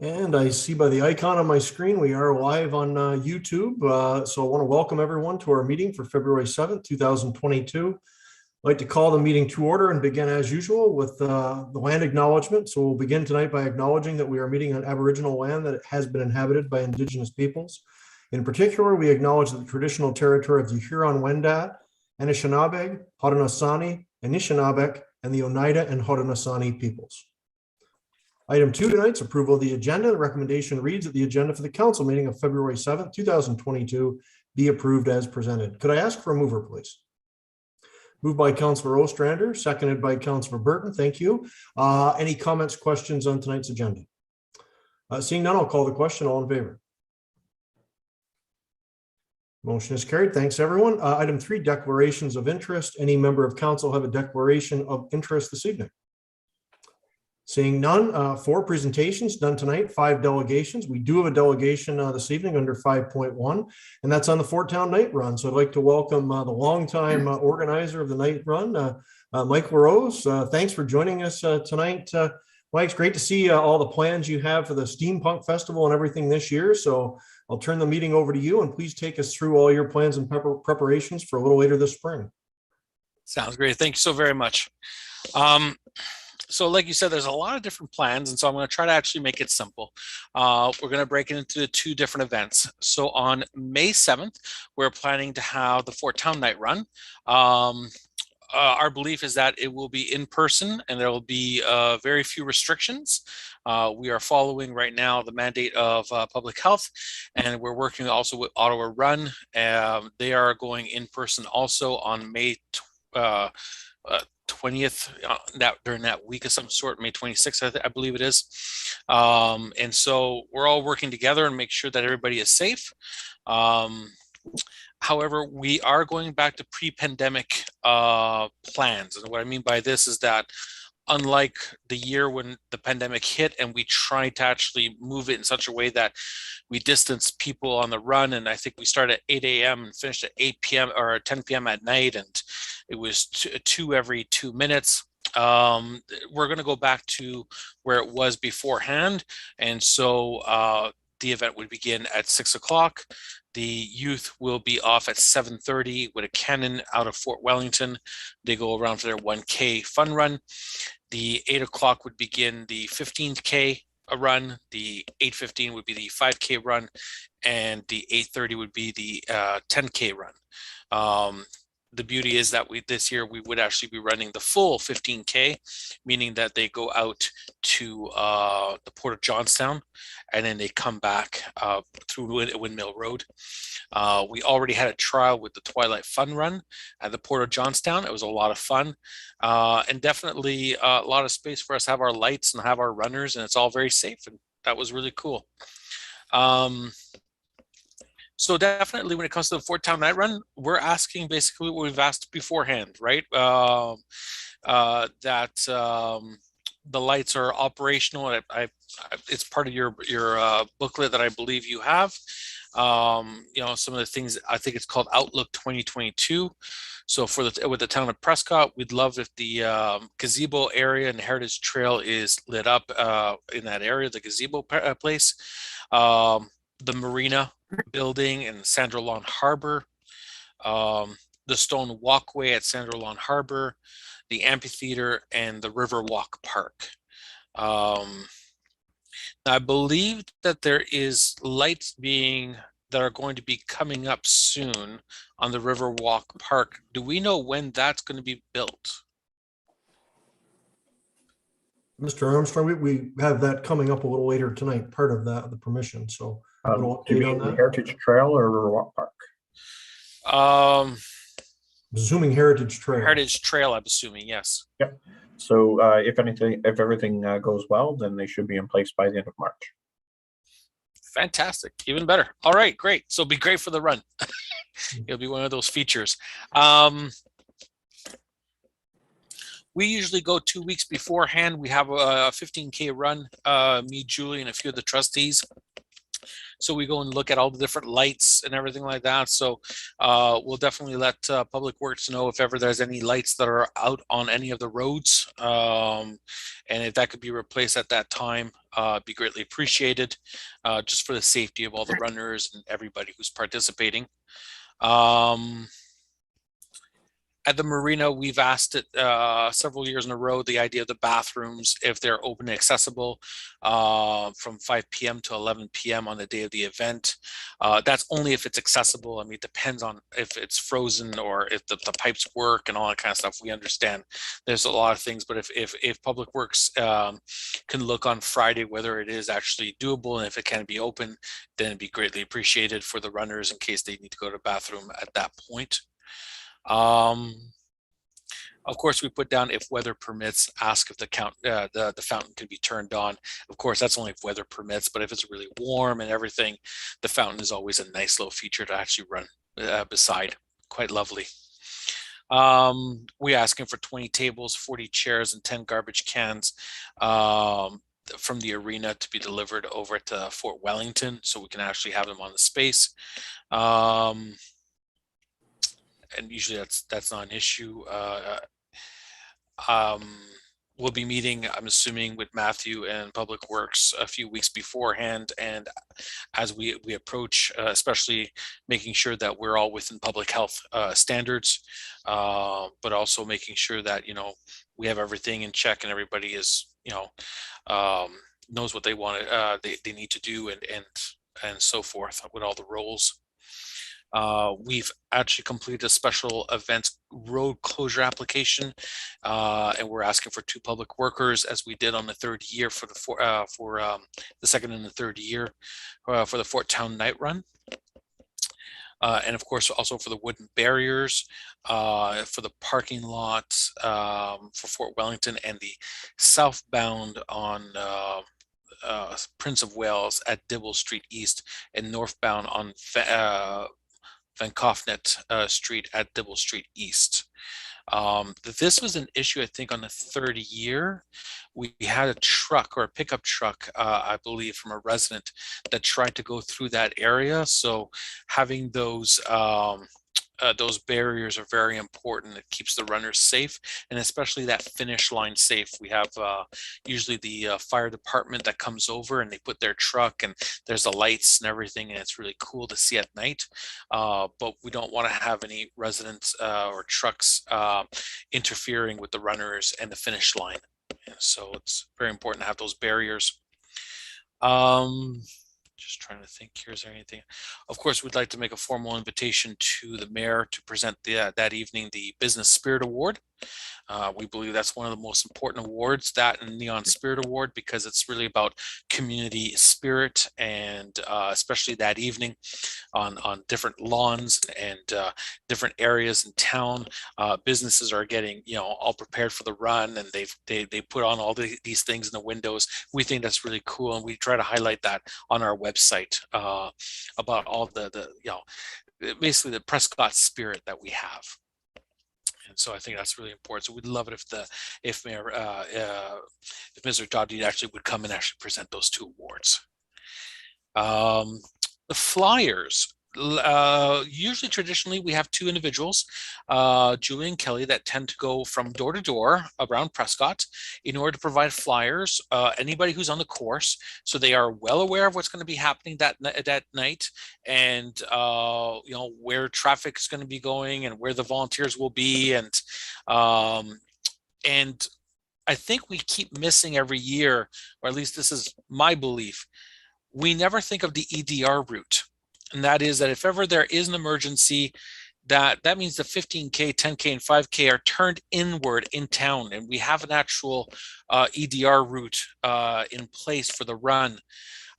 And I see by the icon on my screen, we are live on YouTube. So I want to welcome everyone to our meeting for February 7th, 2022. I'd like to call the meeting to order and begin as usual with the land acknowledgement. So we'll begin tonight by acknowledging that we are meeting on Aboriginal land that has been inhabited by Indigenous peoples. In particular, we acknowledge the traditional territory of the Huron-Wendat, Anishinaabe, Haudenosaunee, Anishinaabeg, and the Oneida and Haudenosaunee peoples. Item 2 tonight's approval of the agenda. The recommendation reads that the agenda for the council meeting of February 7th, 2022 be approved as presented. Could I ask for a mover, please? Moved by Councillor Ostrander, seconded by Councillor Burton. Thank you. Any comments, questions on tonight's agenda? Seeing none, I'll call the question. All in favor? Motion is carried. Thanks, everyone. Item 3, declarations of interest. Any member of council have a declaration of interest this evening? Seeing none, 4 presentations done tonight, 5 delegations. We do have a delegation this evening under 5.1, and that's on the Fort Town Night Run. So I'd like to welcome the longtime organizer of the night run, Mike LaRose. Thanks for joining us tonight. Mike, it's great to see all the plans you have for the Steampunk Festival and everything this year. So I'll turn the meeting over to you, and please take us through all your plans and preparations for a little later this spring. Sounds great. Thank you so very much. So like you said, there's a lot of different plans, and so I'm going to try to actually make it simple. We're going to break it into 2 different events. So on May 7th, we're planning to have the Fort Town Night Run. Our belief is that it will be in person, and there will be very few restrictions. We are following right now the mandate of public health, and we're working also with Ottawa Run. They are going in person also on May 20th, during that week of some sort, May 26th, I believe it is. And so we're all working together and make sure that everybody is safe. However, we are going back to pre-pandemic plans. And what I mean by this is that unlike the year when the pandemic hit and we tried to actually move it in such a way that we distanced people on the run, and I think we started at 8 a.m. and finished at 8 p.m. or 10 p.m. at night, and it was 2 every 2 minutes. We're going to go back to where it was beforehand, and so the event would begin at 6 o'clock. The youth will be off at 7:30 with a cannon out of Fort Wellington. They go around for their 1K fun run. The 8 o'clock would begin the 15K run. The 8:15 would be the 5K run, and the 8:30 would be the 10K run. The beauty is that this year we would actually be running the full 15K, meaning that they go out to the Port of Johnstown, and then they come back through Windmill Road. We already had a trial with the Twilight Fun Run at the Port of Johnstown. It was a lot of fun, and definitely a lot of space for us to have our lights and have our runners, and it's all very safe, and that was really cool. So definitely when it comes to the Fort Town Night Run, we're asking basically what we've asked beforehand, right? That the lights are operational. It's part of your booklet that I believe you have. You know, some of the things, I think it's called Outlook 2022. So with the town of Prescott, we'd love if the gazebo area and the Heritage Trail is lit up in that area, the gazebo place. The marina building in Sandra Lawn Harbor, the stone walkway at Sandra Lawn Harbor, the amphitheater, and the Riverwalk Park. I believe that there is lights that are going to be coming up soon on the Riverwalk Park. Do we know when that's going to be built? Mr. Armstrong, we have that coming up a little later tonight, part of that, the permission. So do you mean the Heritage Trail or Riverwalk Park? Assuming Heritage Trail. Heritage Trail, I'm assuming, yes. Yep. So if everything goes well, then they should be in place by the end of March. Fantastic, even better. All right, great. So it'll be great for the run. It'll be one of those features. We usually go 2 weeks beforehand. We have a 15K run, me, Julie, and a few of the trustees. So we go and look at all the different lights and everything like that. So we'll definitely let Public Works know if ever there's any lights that are out on any of the roads, and if that could be replaced at that time. be greatly appreciated, just for the safety of all the runners and everybody who's participating. At the marina, we've asked it several years in a row, the idea of the bathrooms, if they're open and accessible from 5 p.m. to 11 p.m. on the day of the event. That's only if it's accessible. I mean, it depends on if it's frozen or if the pipes work and all that kind of stuff. We understand there's a lot of things, but if Public Works can look on Friday whether it is actually doable and if it can be open, then it'd be greatly appreciated for the runners in case they need to go to the bathroom at that point. Of course, we put down if weather permits, ask if the fountain can be turned on. Of course, that's only if weather permits, but if it's really warm and everything, the fountain is always a nice little feature to actually run beside. Quite lovely. We're asking for 20 tables, 40 chairs, and 10 garbage cans from the arena to be delivered over to Fort Wellington, so we can actually have them on the space. And usually that's not an issue. We'll be meeting, I'm assuming, with Matthew and Public Works a few weeks beforehand, and as we approach, especially making sure that we're all within public health standards, but also making sure that we have everything in check and everybody is knows what they want they need to do and so forth with all the roles. We've actually completed a special events road closure application, and we're asking for 2 public workers, as we did on the 3rd year for the second and the 3rd year for the Fort Town Night Run. And of course, also for the wooden barriers, for the parking lot for Fort Wellington, and the southbound on Prince of Wales at Dibble Street East, and northbound on Van Kofnet Street at Dibble Street East. This was an issue, I think, on the 3rd year. We had a truck or a pickup truck, I believe, from a resident that tried to go through that area. So having those barriers are very important. It keeps the runners safe, and especially that finish line safe. We have usually the fire department that comes over and they put their truck, and there's the lights and everything, and it's really cool to see at night. But we don't want to have any residents or trucks interfering with the runners and the finish line. And so it's very important to have those barriers. Just trying to think here, is there anything? Of course, we'd like to make a formal invitation to the mayor to present that evening the Business Spirit Award. We believe that's one of the most important awards, that and Neon Spirit Award, because it's really about community spirit, and especially that evening on different lawns and different areas in town. Businesses are getting all prepared for the run, and they put on all these things in the windows. We think that's really cool, and we try to highlight that on our website about all the basically the Prescott spirit that we have. And so I think that's really important. So we'd love it if Mr. Doddy actually would come and actually present those 2 awards. The flyers. Usually, traditionally, we have 2 individuals, Julie and Kelly, that tend to go from door to door around Prescott in order to provide flyers. Anybody who's on the course, so they are well aware of what's going to be happening that night, and where traffic is going to be going, and where the volunteers will be, and I think we keep missing every year, or at least this is my belief. We never think of the EDR route. And that is that if ever there is an emergency, that means the 15K, 10K, and 5K are turned inward in town, and we have an actual EDR route in place for the run.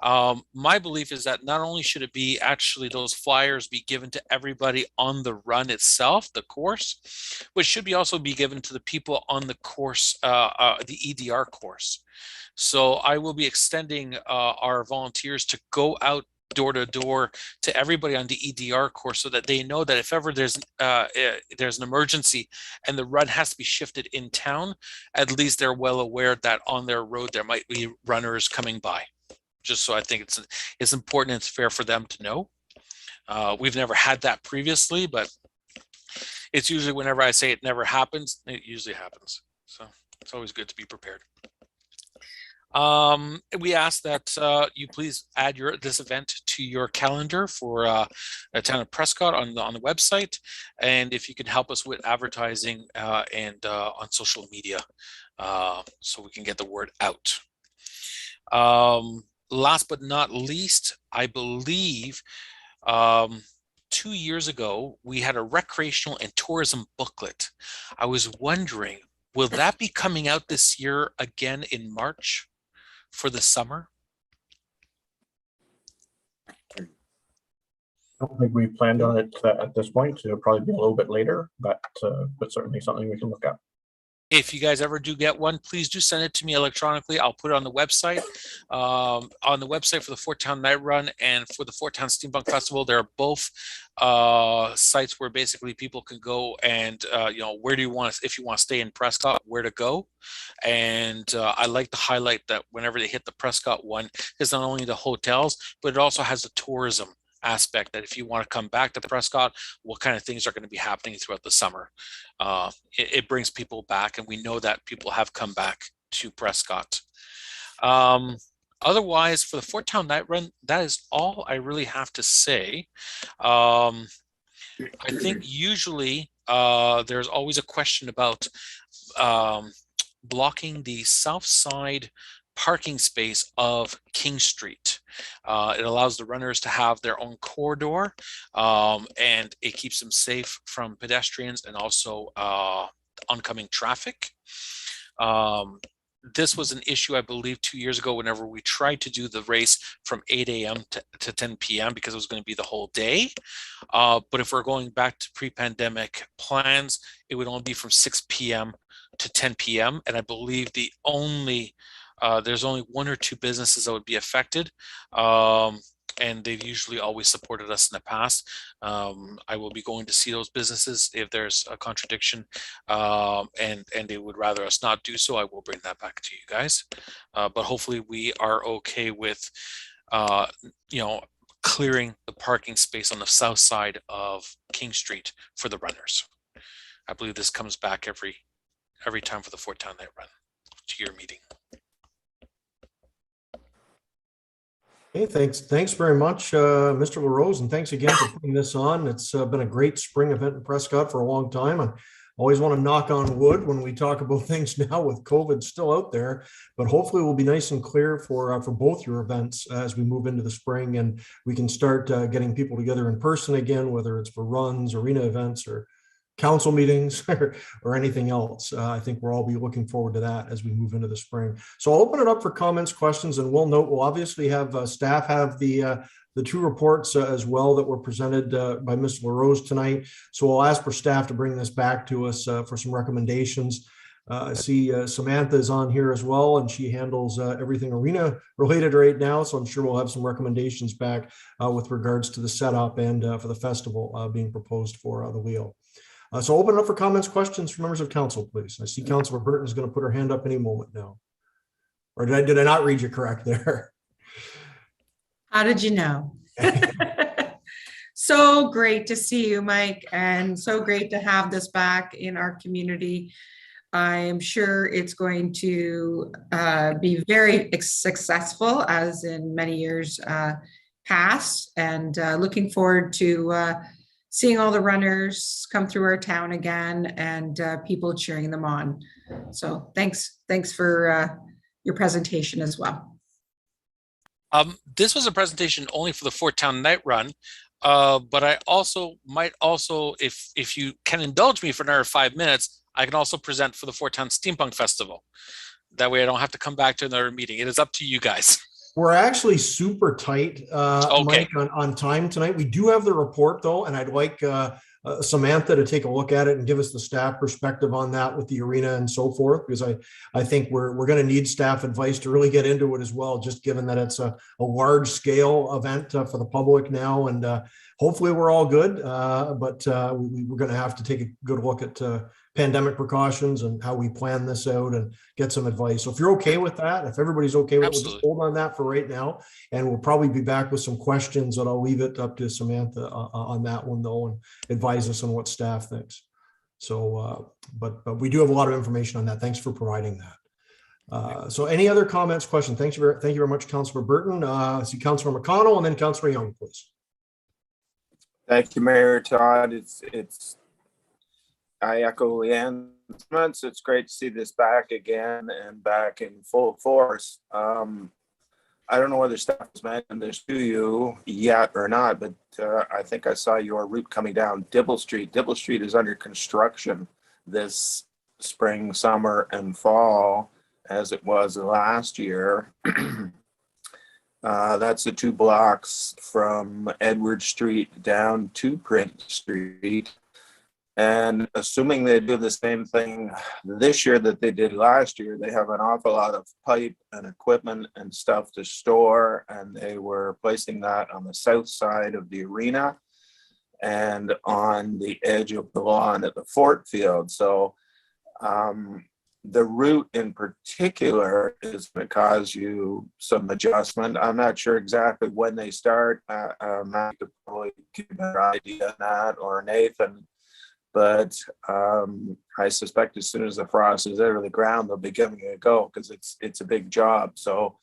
My belief is that not only should it be actually those flyers be given to everybody on the run itself, the course, but should also be given to the people on the course, the EDR course. So I will be extending our volunteers to go out door to door to everybody on the EDR course, so that they know that if ever there's an emergency and the run has to be shifted in town, at least they're well aware that on their road there might be runners coming by. Just so I think it's important and it's fair for them to know. We've never had that previously, but it's usually whenever I say it never happens, it usually happens. So it's always good to be prepared. We ask that you please add this event to your calendar for the town of Prescott on the website, and if you can help us with advertising and on social media, so we can get the word out. Last but not least, I believe 2 years ago we had a recreational and tourism booklet. I was wondering, will that be coming out this year again in March for the summer? I don't think we planned on it at this point. It'll probably be a little bit later, but certainly something we can look at. If you guys ever do get one, please do send it to me electronically. I'll put it on the website. On the website for the Fort Town Night Run and for the Fort Town Steampunk Festival, there are both sites where basically people can go and, you know, where do you want to, if you want to stay in Prescott, where to go. And I like to highlight that whenever they hit the Prescott one, it's not only the hotels, but it also has the tourism aspect, that if you want to come back to Prescott, what kind of things are going to be happening throughout the summer. It brings people back, and we know that people have come back to Prescott. Otherwise, for the Fort Town Night Run, that is all I really have to say. I think usually there's always a question about blocking the south side parking space of King Street. It allows the runners to have their own corridor, and it keeps them safe from pedestrians and also oncoming traffic. This was an issue, I believe, 2 years ago whenever we tried to do the race from 8 a.m. to 10 p.m. because it was going to be the whole day. But if we're going back to pre-pandemic plans, it would only be from 6 p.m. to 10 p.m. And I believe the only there's only 1 or 2 businesses that would be affected, and they've usually always supported us in the past. I will be going to see those businesses if there's a contradiction, and they would rather us not do so. I will bring that back to you guys, but hopefully we are okay with you know, clearing the parking space on the south side of King Street for the runners. I believe this comes back every time for the Fort Town Night Run to your meeting. Hey, thanks very much, Mr. LaRose, and thanks again for putting this on. It's been a great spring event in Prescott for a long time. I always want to knock on wood when we talk about things now with COVID still out there, but hopefully we'll be nice and clear for both your events as we move into the spring, and we can start getting people together in person again, whether it's for runs, arena events, or council meetings or anything else. I think we'll all be looking forward to that as we move into the spring. So I'll open it up for comments, questions, and we'll note we'll obviously have staff have the 2 reports as well that were presented by Ms. LaRose tonight. So I'll ask for staff to bring this back to us for some recommendations. I see Samantha is on here as well, and she handles everything arena related right now. So I'm sure we'll have some recommendations back with regards to the setup and for the festival being proposed for the wheel. So open it up for comments, questions from members of council, please. I see Councilor Burton is going to put her hand up any moment now. Or did I not read you correct there? How did you know? So great to see you, Mike, and so great to have this back in our community. I am sure it's going to be very successful, as in many years past, and looking forward to seeing all the runners come through our town again and people cheering them on. So thanks for your presentation as well. This was a presentation only for the Fort Town Night Run, but I might also, if you can indulge me for another 5 minutes, I can also present for the Fort Town Steampunk Festival. That way I don't have to come back to another meeting. It is up to you guys. We're actually super tight, Okay. Mike, on time tonight. We do have the report though, and I'd like Samantha to take a look at it and give us the staff perspective on that with the arena and so forth, because I think we're going to need staff advice to really get into it as well, just given that it's a large scale event for the public now, and hopefully we're all good, but we're going to have to take a good look at pandemic precautions and how we plan this out and get some advice. So if you're okay with that, if everybody's okay with it, we'll just hold on that for right now, and we'll probably be back with some questions, that I'll leave it up to Samantha on that one though, and advise us on what staff thinks. So, but we do have a lot of information on that. Thanks for providing that. So any other comments, questions? Thank you very much, Councillor Burton. I see Councillor McConnell and then Councillor Young, please. Thank you, Mayor Todd. I echo Leanne's sentiments. It's great to see this back again and back in full force. I don't know whether staff has mentioned this to you yet or not, but I think I saw your route coming down Dibble Street. Dibble Street is under construction this spring, summer, and fall, as it was last year. That's the 2 blocks from Edward Street down to Prince Street. And assuming they do the same thing this year that they did last year, they have an awful lot of pipe and equipment and stuff to store. And they were placing that on the south side of the arena and on the edge of the lawn at the Fort Field. So the route in particular is going to cause you some adjustment. I'm not sure exactly when they start. Matt could probably give a better idea on that, or Nathan. But I suspect as soon as the frost is out of the ground, they'll be giving it a go, because it's a big job. So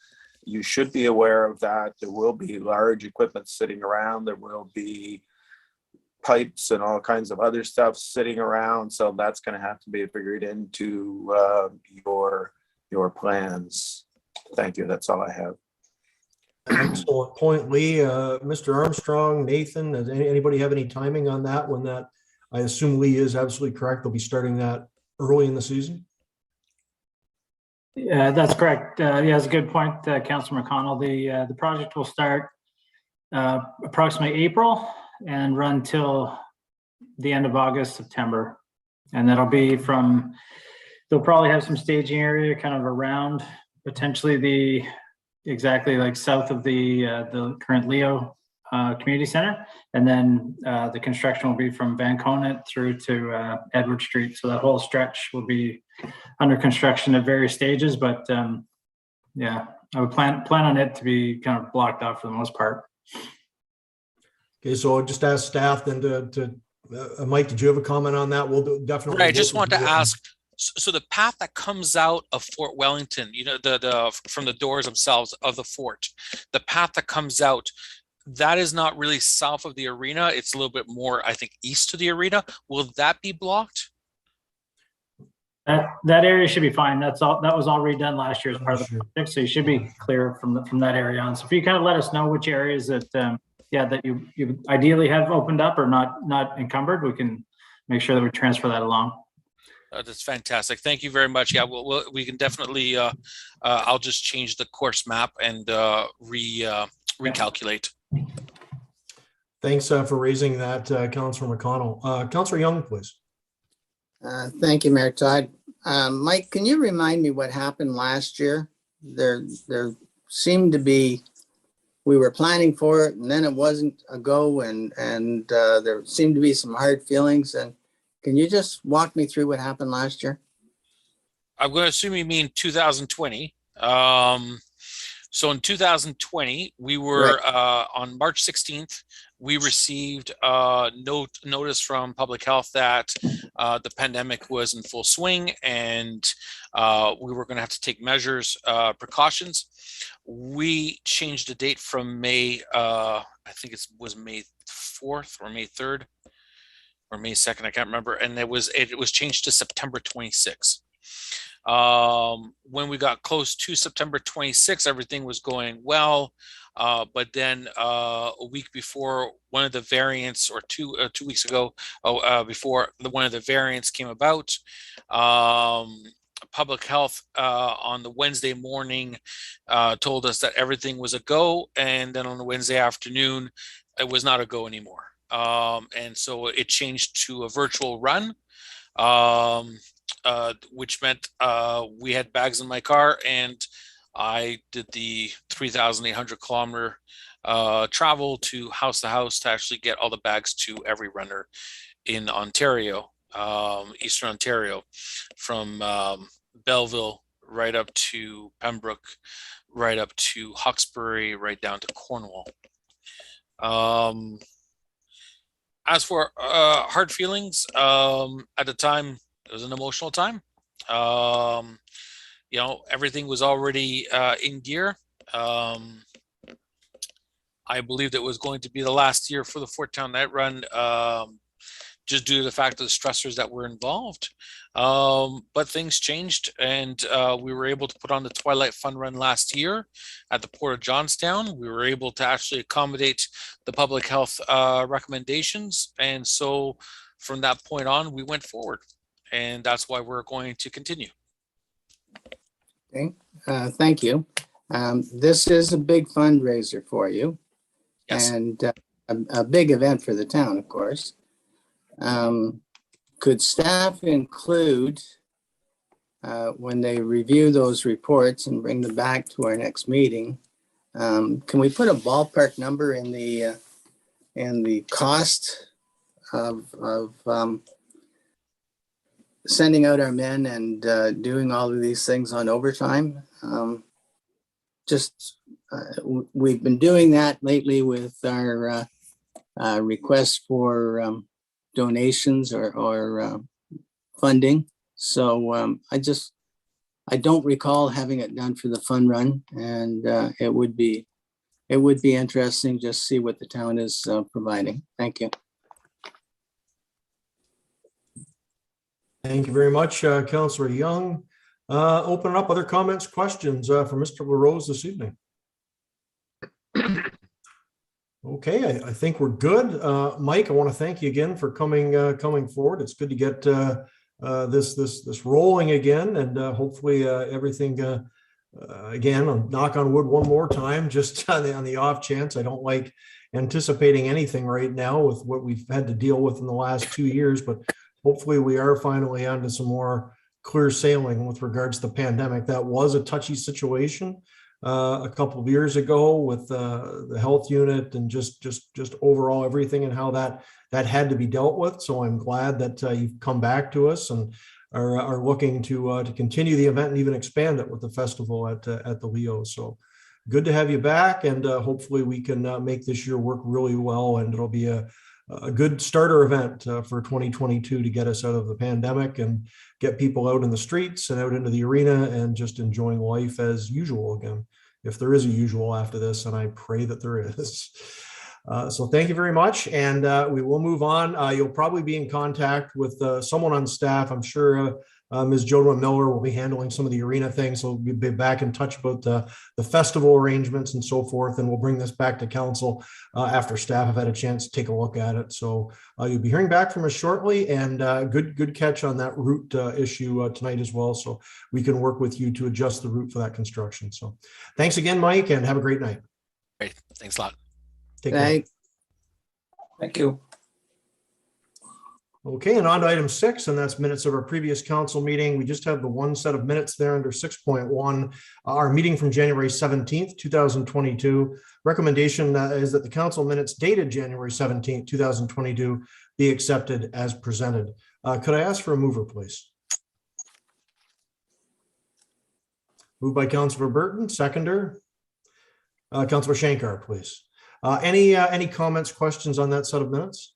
you should be aware of that. There will be large equipment sitting around. There will be pipes and all kinds of other stuff sitting around. So that's going to have to be figured into your plans. Thank you. That's all I have. Excellent point, Lee. Mr. Armstrong, Nathan, does anybody have any timing on that? When that, I assume Lee is absolutely correct. They'll be starting that early in the season. Yeah, that's correct. Yeah, that's a good point, Councillor McConnell. The project will start approximately April and run till the end of August, September. And that'll be from, they'll probably have some staging area kind of around potentially exactly like south of the current Leo Community Center. And then the construction will be from Van Conant through to Edward Street. So that whole stretch will be under construction at various stages, but yeah, I would plan on it to be kind of blocked off for the most part. Okay, so I'll just ask staff then to Mike, did you have a comment on that? We'll definitely. Right, I just want to ask, so the path that comes out of Fort Wellington, you know, the from the doors themselves of the fort, the path that comes out, that is not really south of the arena. It's a little bit more, I think, east of the arena. Will that be blocked? That area should be fine. That was all redone last year as part of the project, so you should be clear from that area on. So if you kind of let us know which areas that that you ideally have opened up or not encumbered, we can make sure that we transfer that along. That's fantastic. Thank you very much. Yeah, we can definitely. I'll just change the course map and recalculate. Thanks for raising that, Councillor McConnell. Councillor Young, please. Thank you, Mayor Todd. Mike, can you remind me what happened last year? There seemed to be, we were planning for it and then it wasn't a go, and there seemed to be some hard feelings. And can you just walk me through what happened last year? I'm going to assume you mean 2020. So in 2020, we were on March 16th, we received notice from public health that the pandemic was in full swing, and we were going to have to take measures, precautions. We changed the date from May, I think it was May 4th or May 3rd or May 2nd, I can't remember. And it was changed to September 26th. When we got close to September 26th, everything was going well. But then a week before one of the variants, or 2 weeks ago, before one of the variants came about, public health on the Wednesday morning told us that everything was a go. And then on the Wednesday afternoon, it was not a go anymore. And so it changed to a virtual run. Which meant we had bags in my car, and I did the 3,800 kilometer travel to house to actually get all the bags to every runner in Ontario, Eastern Ontario, from Belleville right up to Pembroke, right up to Hawkesbury, right down to Cornwall. As for hard feelings, at the time, it was an emotional time. everything was already in gear. I believed it was going to be the last year for the Fort Town Night Run, just due to the fact of the stressors that were involved. But things changed, and we were able to put on the Twilight Fun Run last year at the Port of Johnstown. We were able to actually accommodate the public health recommendations. And so from that point on, we went forward, and that's why we're going to continue. Okay, thank you. This is a big fundraiser for you. Yes. And a big event for the town, of course. Could staff include, when they review those reports and bring them back to our next meeting, can we put a ballpark number in the cost of sending out our men and doing all of these things on overtime? We've been doing that lately with our requests for donations or funding. So I don't recall having it done for the fun run, and it would be interesting just to see what the town is providing. Thank you. Thank you very much, Councillor Young. Open up other comments, questions for Mr. LaRose this evening. Okay, I think we're good. Mike, I want to thank you again for coming forward. It's good to get this rolling again, and hopefully everything again. I'll knock on wood one more time, just on the off chance. I don't like anticipating anything right now with what we've had to deal with in the last 2 years, but hopefully we are finally onto some more clear sailing with regards to the pandemic. That was a touchy situation a couple of years ago with the health unit and just overall everything and how that had to be dealt with. So I'm glad that you've come back to us and are looking to continue the event and even expand it with the festival at the Leo. So good to have you back, and hopefully we can make this year work really well, and it'll be a good starter event for 2022 to get us out of the pandemic and get people out in the streets and out into the arena and just enjoying life as usual again, if there is a usual after this, and I pray that there is. So thank you very much, and we will move on. You'll probably be in contact with someone on staff. I'm sure Ms. Jodwin Miller will be handling some of the arena things, so we'll be back in touch about the festival arrangements and so forth, and we'll bring this back to council after staff have had a chance to take a look at it. So you'll be hearing back from us shortly, and good catch on that route issue tonight as well, so we can work with you to adjust the route for that construction. So thanks again, Mike, and have a great night. Great, thanks a lot. Take care. Thank you. Okay, and on to item 6, and that's minutes of our previous council meeting. We just have the one set of minutes there under 6.1, our meeting from January 17th, 2022. Recommendation is that the council minutes dated January 17th, 2022 be accepted as presented. Could I ask for a mover, please? Moved by Councilor Burton, seconder. Councilor Shankar, please. Any comments, questions on that set of minutes?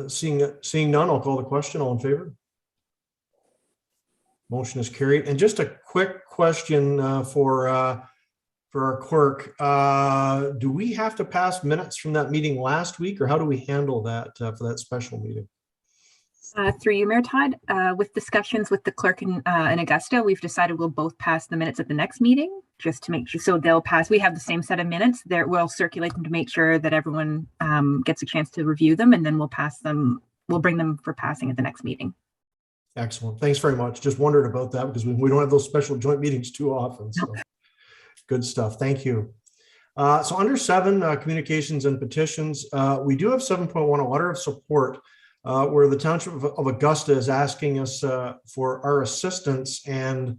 Seeing none, I'll call the question. All in favor? Motion is carried. And just a quick question for our clerk. Do we have to pass minutes from that meeting last week, or how do we handle that for that special meeting? Through you, Mayor Todd, with discussions with the clerk in Augusta, we've decided we'll both pass the minutes at the next meeting, just to make sure. So they'll pass. We have the same set of minutes. There, we'll circulate them to make sure that everyone gets a chance to review them, and then we'll pass them. We'll bring them for passing at the next meeting. Excellent. Thanks very much. Just wondered about that because we don't have those special joint meetings too often. So good stuff. Thank you. So under 7, communications and petitions, we do have 7.1, a letter of support. Where the Township of Augusta is asking us for our assistance and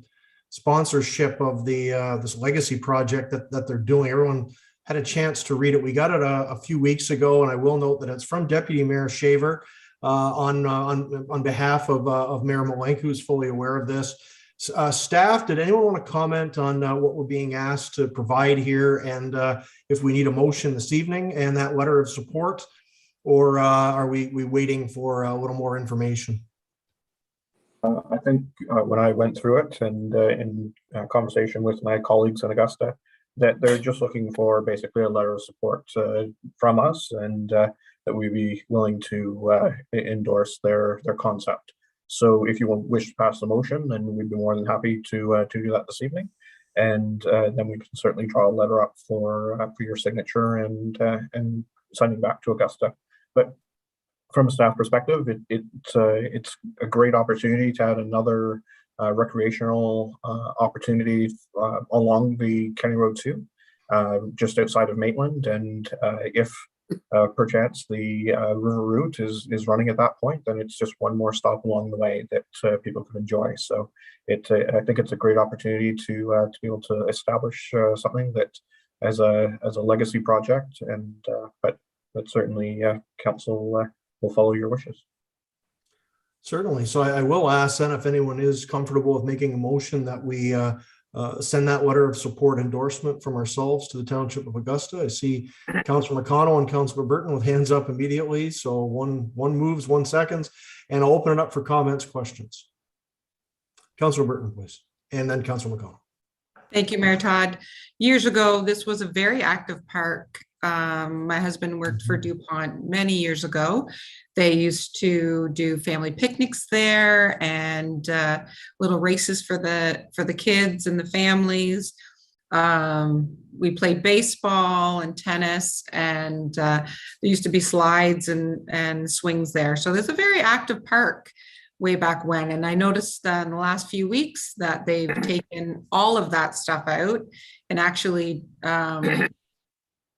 sponsorship of this legacy project that they're doing. Everyone had a chance to read it. We got it a few weeks ago, and I will note that it's from Deputy Mayor Shaver on behalf of Mayor Malenko, who's fully aware of this. Staff, did anyone want to comment on what we're being asked to provide here, and if we need a motion this evening and that letter of support? Or are we waiting for a little more information? I think when I went through it and in conversation with my colleagues in Augusta, that they're just looking for basically a letter of support from us, and that we'd be willing to endorse their concept. So if you wish to pass the motion, then we'd be more than happy to do that this evening. And then we can certainly draw a letter up for your signature and sending back to Augusta. But from a staff perspective, it's a great opportunity to add another recreational opportunity along the County Road 2, just outside of Maitland. And if perchance the river route is running at that point, then it's just one more stop along the way that people can enjoy. So I think it's a great opportunity to be able to establish something that as a legacy project, and but certainly council will follow your wishes. Certainly. So I will ask then if anyone is comfortable with making a motion that we send that letter of support endorsement from ourselves to the Township of Augusta. I see Councilor McConnell and Councilor Burton with hands up immediately. So one moves, 1 seconds, and I'll open it up for comments, questions. Councilor Burton, please, and then Councilor McConnell. Thank you, Mayor Todd. Years ago, this was a very active park. My husband worked for DuPont many years ago. They used to do family picnics there and little races for the kids and the families. We played baseball and tennis, and there used to be slides and swings there. So there's a very active park way back when. And I noticed in the last few weeks that they've taken all of that stuff out and actually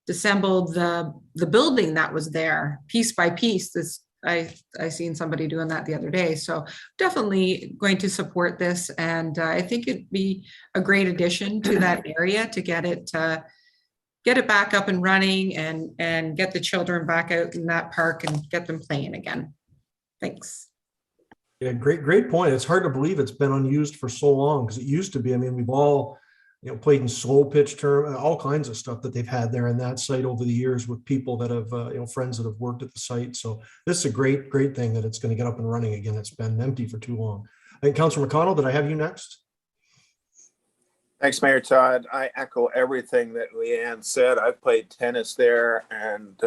disassembled the building that was there piece by piece. I seen somebody doing that the other day. So definitely going to support this. And I think it'd be a great addition to that area to get it back up and running and get the children back out in that park and get them playing again. Thanks. Yeah, great point. It's hard to believe it's been unused for so long, because it used to be. I mean, we've all played in slow pitch term, all kinds of stuff that they've had there in that site over the years with people that have, friends that have worked at the site. So this is a great thing that it's going to get up and running again. It's been empty for too long. I think Councilor McConnell, did I have you next? Thanks, Mayor Todd. I echo everything that Leanne said. I played tennis there, and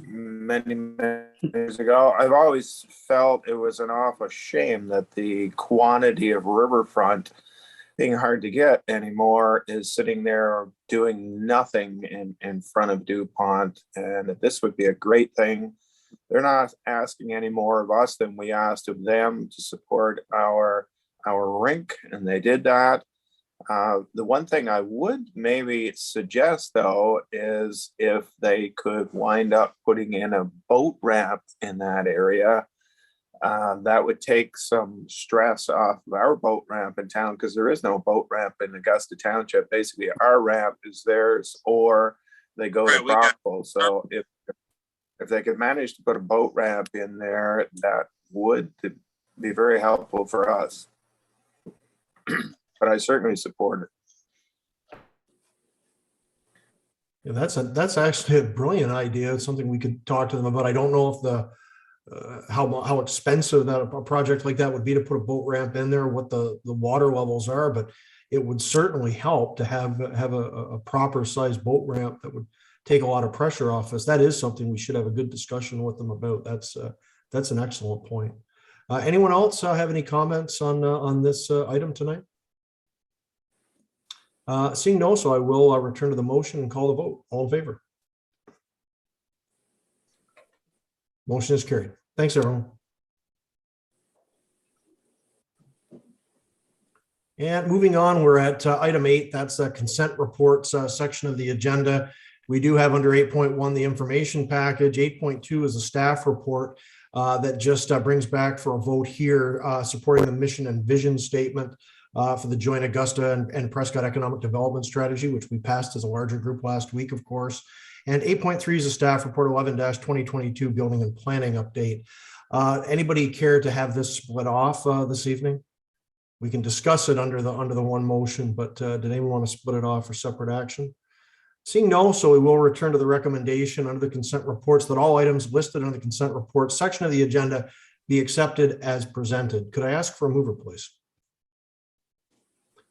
many years ago. I've always felt it was an awful shame that the quantity of riverfront being hard to get anymore is sitting there doing nothing in front of DuPont, and that this would be a great thing. They're not asking any more of us than we asked of them to support our rink, and they did that. The one thing I would maybe suggest, though, is if they could wind up putting in a boat ramp in that area, that would take some stress off of our boat ramp in town, because there is no boat ramp in Augusta Township. Basically, our ramp is theirs, or they go to Brockville. So if they could manage to put a boat ramp in there, that would be very helpful for us. But I certainly support it. Yeah, that's actually a brilliant idea. It's something we could talk to them about. I don't know if the how expensive that a project like that would be to put a boat ramp in there, what the water levels are, but it would certainly help to have a proper sized boat ramp that would take a lot of pressure off us. That is something we should have a good discussion with them about. That's an excellent point. Anyone else have any comments on this item tonight? Seeing no, so I will return to the motion and call the vote. All in favor? Motion is carried. Thanks, everyone. And moving on, we're at item 8. That's the consent reports section of the agenda. We do have under 8.1 the information package. 8.2 is a staff report that just brings back for a vote here supporting the mission and vision statement for the joint Augusta and Prescott economic development strategy, which we passed as a larger group last week, of course. And 8.3 is a staff report 11-2022 building and planning update. Anybody care to have this split off this evening? We can discuss it under the one motion, but did anyone want to split it off for separate action? Seeing no, so we will return to the recommendation under the consent reports that all items listed under the consent report section of the agenda be accepted as presented. Could I ask for a mover, please?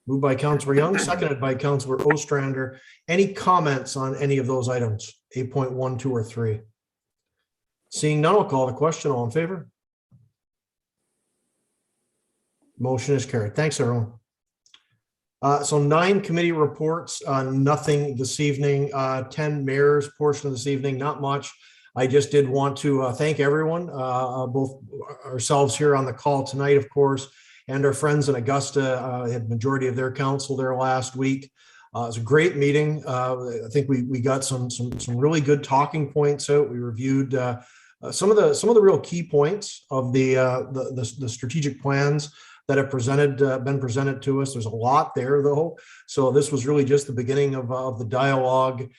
Moved by Councillor Young, seconded by Councillor Ostrander. Any comments on any of those items, 8.1, 2, or 3? Seeing none, I'll call the question. All in favor? Motion is carried. Thanks, everyone. So 9 committee reports, nothing this evening. 10 mayor's portion of this evening, not much. I just did want to thank everyone, both ourselves here on the call tonight, of course, and our friends in Augusta. Had majority of their council there last week. It was a great meeting. I think we got some really good talking points out. We reviewed some of the real key points of the strategic plans that have been presented to us. There's a lot there, though. So this was really just the beginning of the dialogue.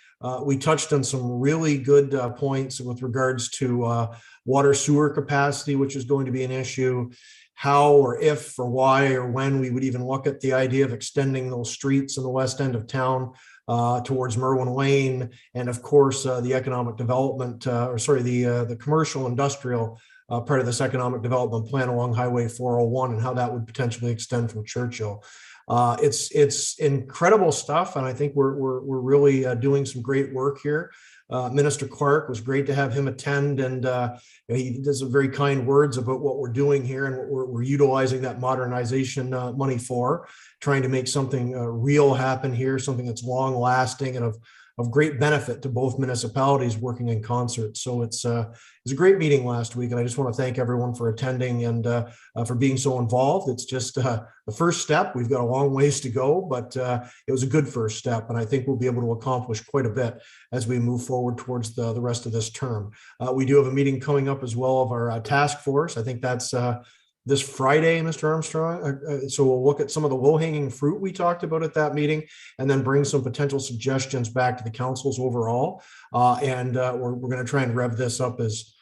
We touched on some really good points with regards to water sewer capacity, which is going to be an issue. How or if or why or when we would even look at the idea of extending those streets in the west end of town towards Merwin Lane, and of course the economic development, the commercial industrial part of this economic development plan along Highway 401 and how that would potentially extend from Churchill. It's incredible stuff, and I think we're really doing some great work here. Minister Clark, was great to have him attend, and he does some very kind words about what we're doing here and what we're utilizing that modernization money for, trying to make something real happen here, something that's long lasting and of great benefit to both municipalities working in concert. So it's a great meeting last week, and I just want to thank everyone for attending and for being so involved. It's just the first step. We've got a long ways to go, but it was a good first step, and I think we'll be able to accomplish quite a bit as we move forward towards the rest of this term. We do have a meeting coming up as well of our task force. I think that's this Friday, Mr. Armstrong. So we'll look at some of the low-hanging fruit we talked about at that meeting, and then bring some potential suggestions back to the councils overall. We're going to try and rev this up as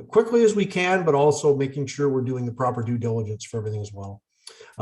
quickly as we can, but also making sure we're doing the proper due diligence for everything as well.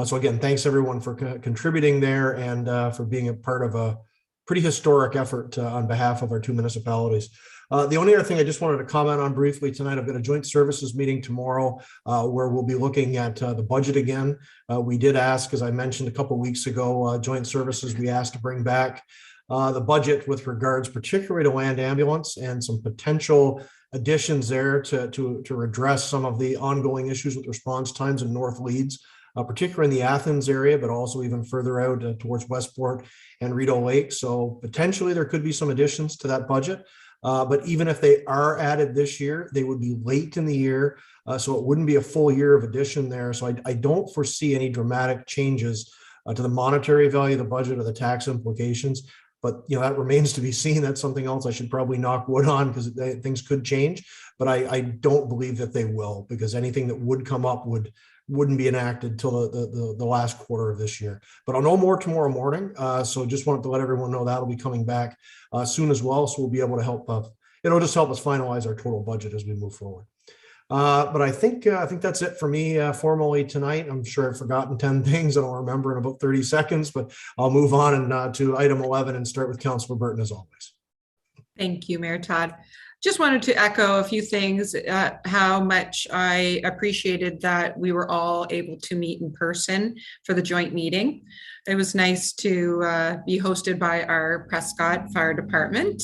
So again, thanks everyone for contributing there and for being a part of a pretty historic effort on behalf of our 2 municipalities. The only other thing I just wanted to comment on briefly tonight, I've got a joint services meeting tomorrow where we'll be looking at the budget again. We did ask, as I mentioned a couple of weeks ago, joint services, we asked to bring back the budget with regards particularly to land ambulance and some potential additions there to address some of the ongoing issues with response times in North Leeds, particularly in the Athens area, but also even further out towards Westport and Rideau Lake. So potentially there could be some additions to that budget. But even if they are added this year, they would be late in the year. So it wouldn't be a full year of addition there. So I don't foresee any dramatic changes to the monetary value of the budget or the tax implications. But that remains to be seen. That's something else I should probably knock wood on, because things could change. But I don't believe that they will, because anything that would come up wouldn't be enacted till the last quarter of this year. But I'll know more tomorrow morning. So just wanted to let everyone know that'll be coming back soon as well. So we'll be able to help. It'll just help us finalize our total budget as we move forward. But I think that's it for me formally tonight. I'm sure I've forgotten 10 things. I don't remember in about 30 seconds, but I'll move on and to item 11 and start with Councillor Burton as always. Thank you, Mayor Todd. Just wanted to echo a few things, how much I appreciated that we were all able to meet in person for the joint meeting. It was nice to be hosted by our Prescott Fire Department.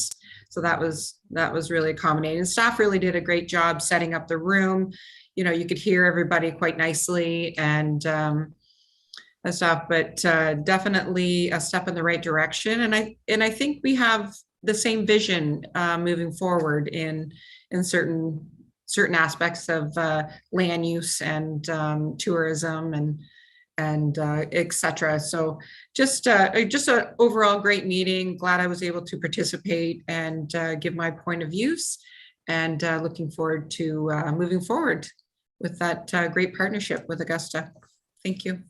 So that was really accommodating. Staff really did a great job setting up the room. You could hear everybody quite nicely and stuff, but definitely a step in the right direction. And I think we have the same vision moving forward in certain aspects of land use and tourism and etc. So just an overall great meeting. Glad I was able to participate and give my point of views, and looking forward to moving forward with that great partnership with Augusta. Thank you.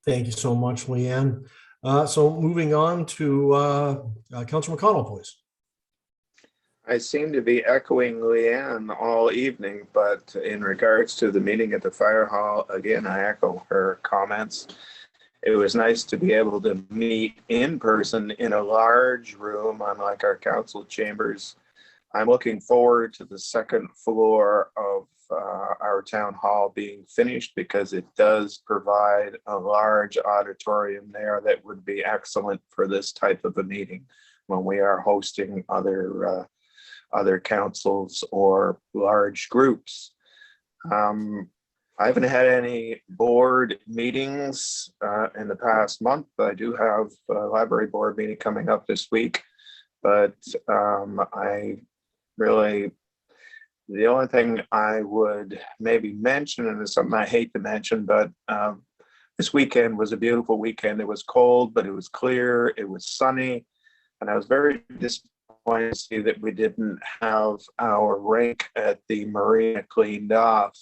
Thank you so much, Leanne. So moving on to Councillor McConnell, please. I seem to be echoing Leanne all evening, but in regards to the meeting at the fire hall, again, I echo her comments. It was nice to be able to meet in person in a large room, unlike our council chambers. I'm looking forward to the second floor of our town hall being finished, because it does provide a large auditorium there that would be excellent for this type of a meeting when we are hosting other councils or large groups. I haven't had any board meetings in the past month. I do have a library board meeting coming up this week, but the only thing I would maybe mention, and it's something I hate to mention, but this weekend was a beautiful weekend. It was cold, but it was clear, it was sunny, and I was very disappointed to see that we didn't have our rink at the marina cleaned off.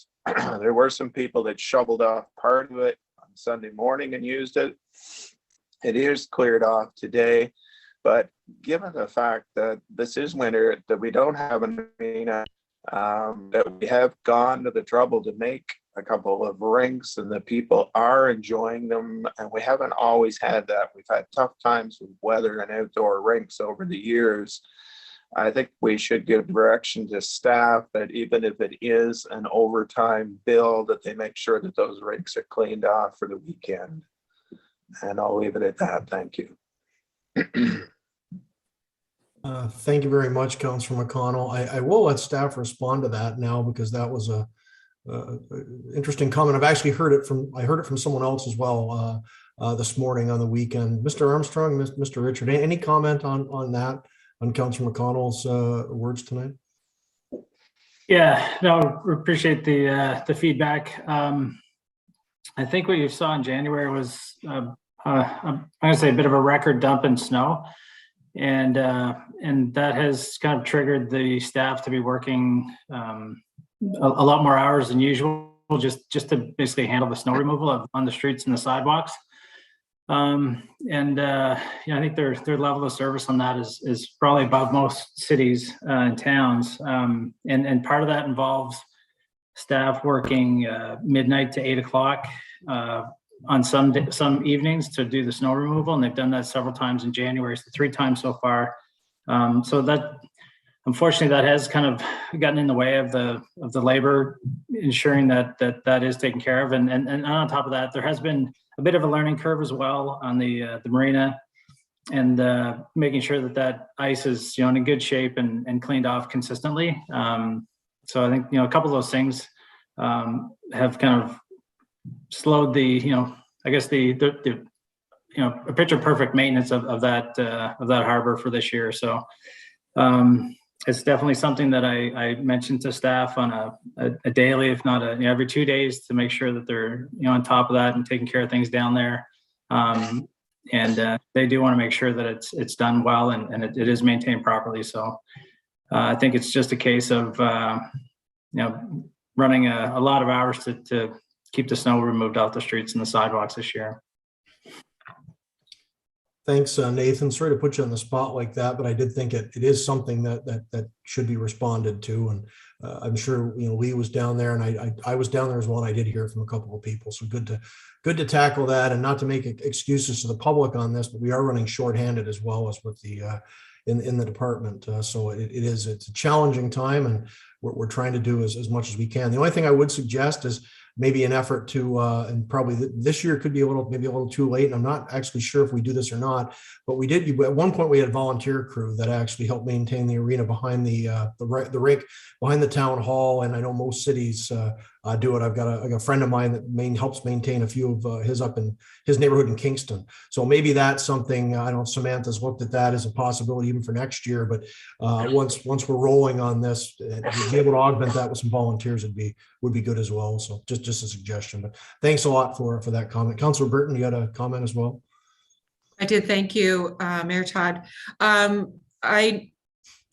There were some people that shoveled off part of it on Sunday morning and used it. It is cleared off today, but given the fact that this is winter, that we don't have an arena, that we have gone to the trouble to make a couple of rinks and the people are enjoying them, and we haven't always had that. We've had tough times with weather and outdoor rinks over the years. I think we should give direction to staff that even if it is an overtime bill, that they make sure that those rinks are cleaned off for the weekend. And I'll leave it at that. Thank you. Thank you very much, Councillor McConnell. I will let staff respond to that now, because that was a interesting comment. I've actually heard it from someone else as well this morning on the weekend. Mr. Armstrong, Mr. Richard, any comment on that, on Councillor McConnell's words tonight? Yeah, no, we appreciate the feedback. I think what you saw in January was, I'm going to say, a bit of a record dump in snow. And that has kind of triggered the staff to be working a lot more hours than usual, just to basically handle the snow removal on the streets and the sidewalks. I think their level of service on that is probably above most cities and towns. And part of that involves staff working midnight to 8 o'clock on some evenings to do the snow removal, and they've done that several times in January, so 3 times so far. So that, unfortunately, that has kind of gotten in the way of the labor, ensuring that is taken care of. And on top of that, there has been a bit of a learning curve as well on the marina, and making sure that ice is in good shape and cleaned off consistently. So I think a couple of those things have kind of slowed the I guess the a picture perfect maintenance of that harbor for this year. So it's definitely something that I mentioned to staff on a daily, if not every 2 days, to make sure that they're on top of that and taking care of things down there. And they do want to make sure that it's done well and it is maintained properly. So I think it's just a case of running a lot of hours to keep the snow removed off the streets and the sidewalks this year. Thanks, Nathan. Sorry to put you on the spot like that, but I did think it is something that should be responded to. And I'm sure Lee was down there, and I was down there as well, and I did hear from a couple of people. So good to tackle that, and not to make excuses to the public on this, but we are running shorthanded as well as with the in the department. So it's a challenging time, and we're trying to do as much as we can. The only thing I would suggest is maybe an effort to, and probably this year could be maybe a little too late, and I'm not actually sure if we do this or not, but we did, at one point we had a volunteer crew that actually helped maintain the arena behind the rink, behind the town hall, and I know most cities do it. I've got a friend of mine that helps maintain a few of his up in his neighborhood in Kingston. So maybe that's something, I don't know if Samantha's looked at that as a possibility even for next year, but once we're rolling on this, to be able to augment that with some volunteers would be good as well. So just a suggestion, but thanks a lot for that comment. Councillor Burton, you got a comment as well? I did. Thank you, Mayor Todd. I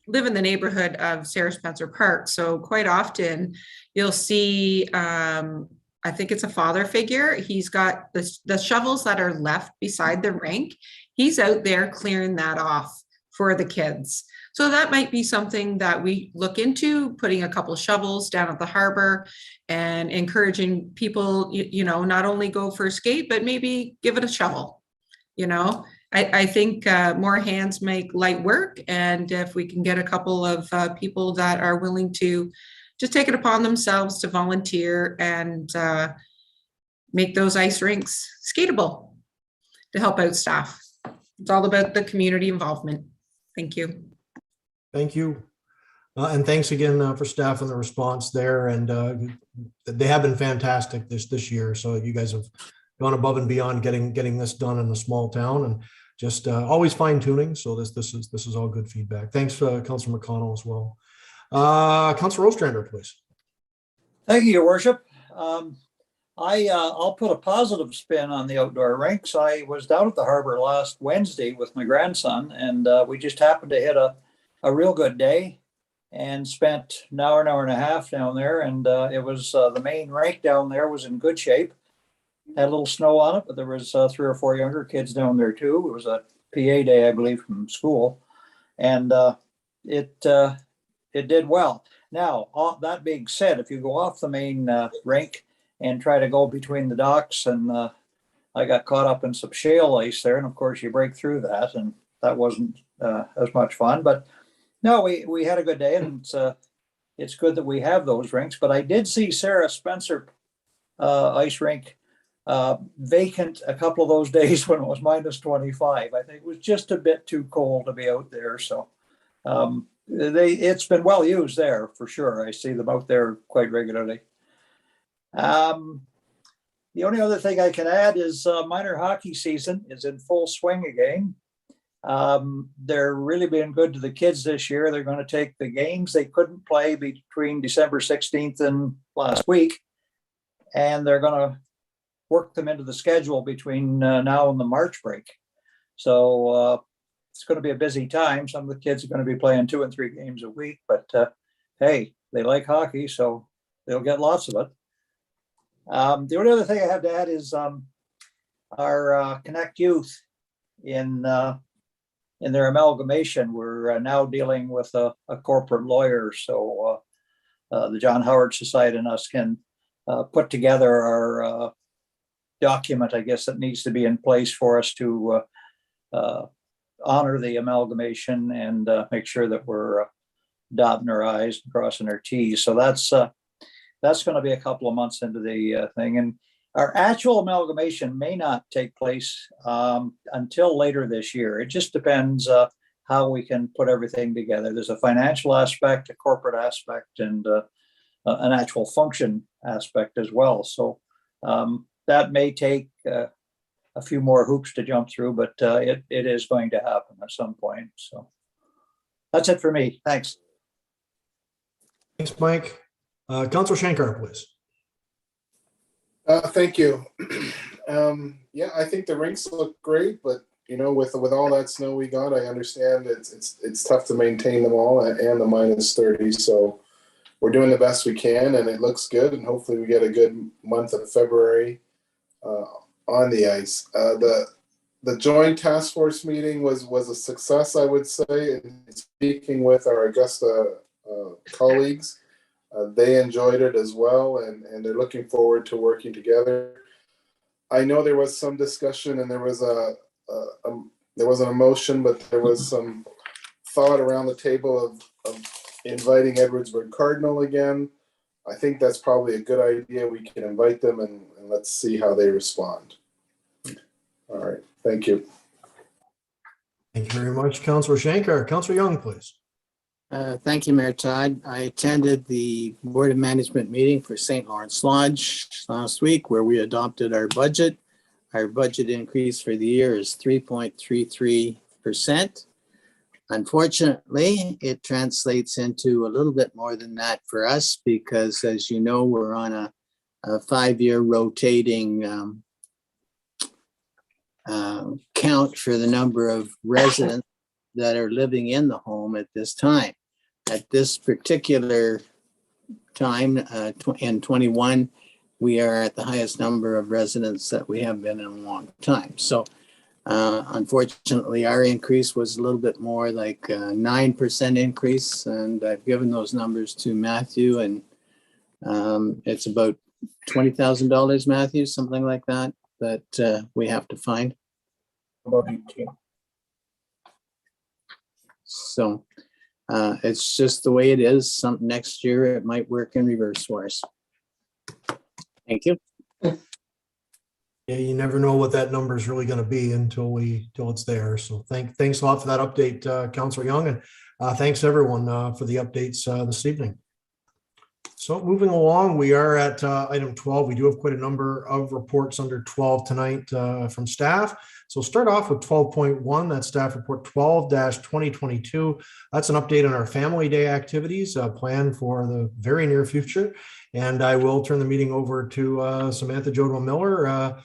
live in the neighborhood of Sarah Spencer Park, so quite often you'll see, I think it's a father figure. He's got the shovels that are left beside the rink. He's out there clearing that off for the kids. So that might be something that we look into, putting a couple of shovels down at the harbor and encouraging people, not only go for a skate, but maybe give it a shovel. I think more hands make light work. And if we can get a couple of people that are willing to just take it upon themselves to volunteer and make those ice rinks skatable to help out staff. It's all about the community involvement. Thank you. Thank you. And thanks again for staff and the response there. And they have been fantastic this year. So you guys have gone above and beyond getting this done in a small town, and just always fine tuning. So this is all good feedback. Thanks, Councilor McConnell, as well. Councilor Ostrander, please. Thank you, Your Worship. I'll put a positive spin on the outdoor rinks. I was down at the harbor last Wednesday with my grandson, and we just happened to hit a real good day and spent an hour and a half down there. And it was the main rink down there was in good shape. Had a little snow on it, but there was 3 or 4 younger kids down there too. It was a PA day, I believe, from school, and it did well. Now, that being said, if you go off the main rink and try to go between the docks, and I got caught up in some shale ice there, and of course you break through that, and that wasn't as much fun. But no, we had a good day, and it's good that we have those rinks. But I did see Sarah Spencer ice rink vacant a couple of those days when it was minus 25. I think it was just a bit too cold to be out there. So it's been well used there for sure. I see them out there quite regularly. The only other thing I can add is minor hockey season is in full swing again. They're really being good to the kids this year. They're going to take the games they couldn't play between December 16th and last week, and they're going to work them into the schedule between now and the March break. So it's going to be a busy time. Some of the kids are going to be playing 2 and 3 games a week, but hey, they like hockey, so they'll get lots of it. The only other thing I have to add is our Connect Youth in their amalgamation. We're now dealing with a corporate lawyer, so the John Howard Society and us can put together our document, I guess, that needs to be in place for us to honor the amalgamation and make sure that we're dotting our I's and crossing our T's. So that's going to be a couple of months into the thing. And our actual amalgamation may not take place until later this year. It just depends how we can put everything together. There's a financial aspect, a corporate aspect, and an actual function aspect as well. So that may take a few more hoops to jump through, but it is going to happen at some point. So that's it for me. Thanks. Thanks, Mike. Councilor Shankar, please. Thank you. Yeah, I think the rinks look great, but you know, with all that snow we got, I understand it's tough to maintain them all and the minus 30. So we're doing the best we can, and it looks good. And hopefully, we get a good month of February on the ice. The joint task force meeting was a success, I would say. And speaking with our Augusta colleagues, they enjoyed it as well, and they're looking forward to working together. I know there was some discussion, and there was an emotion, but there was some thought around the table of inviting Edwardsburg Cardinal again. I think that's probably a good idea. We can invite them, and let's see how they respond. All right, thank you. Thank you very much, Councilor Shankar. Councilor Young, please. Thank you, Mayor Todd. I attended the Board of Management meeting for St. Lawrence Lodge last week, where we adopted our budget. Our budget increase for the year is 3.33%. Unfortunately, it translates into a little bit more than that for us because, as you know, we're on a 5-year rotating count for the number of residents that are living in the home at this time. At this particular time, in 21, we are at the highest number of residents that we have been in a long time. So unfortunately, our increase was a little bit more like a 9% increase. And I've given those numbers to Matthew, and it's about $20,000, Matthew, something like that, that we have to find. About 18. So It's just the way it is. Some next year it might work in reverse for us. Thank you. Yeah, you never know what that number is really going to be until it's there. So thanks a lot for that update, Councillor Young, and thanks everyone for the updates this evening. So moving along, we are at item 12. We do have quite a number of reports under 12 tonight from staff. So start off with 12.1, that's staff report 12-2022. That's an update on our Family Day activities planned for the very near future. And I will turn the meeting over to Samantha Jodwell Miller.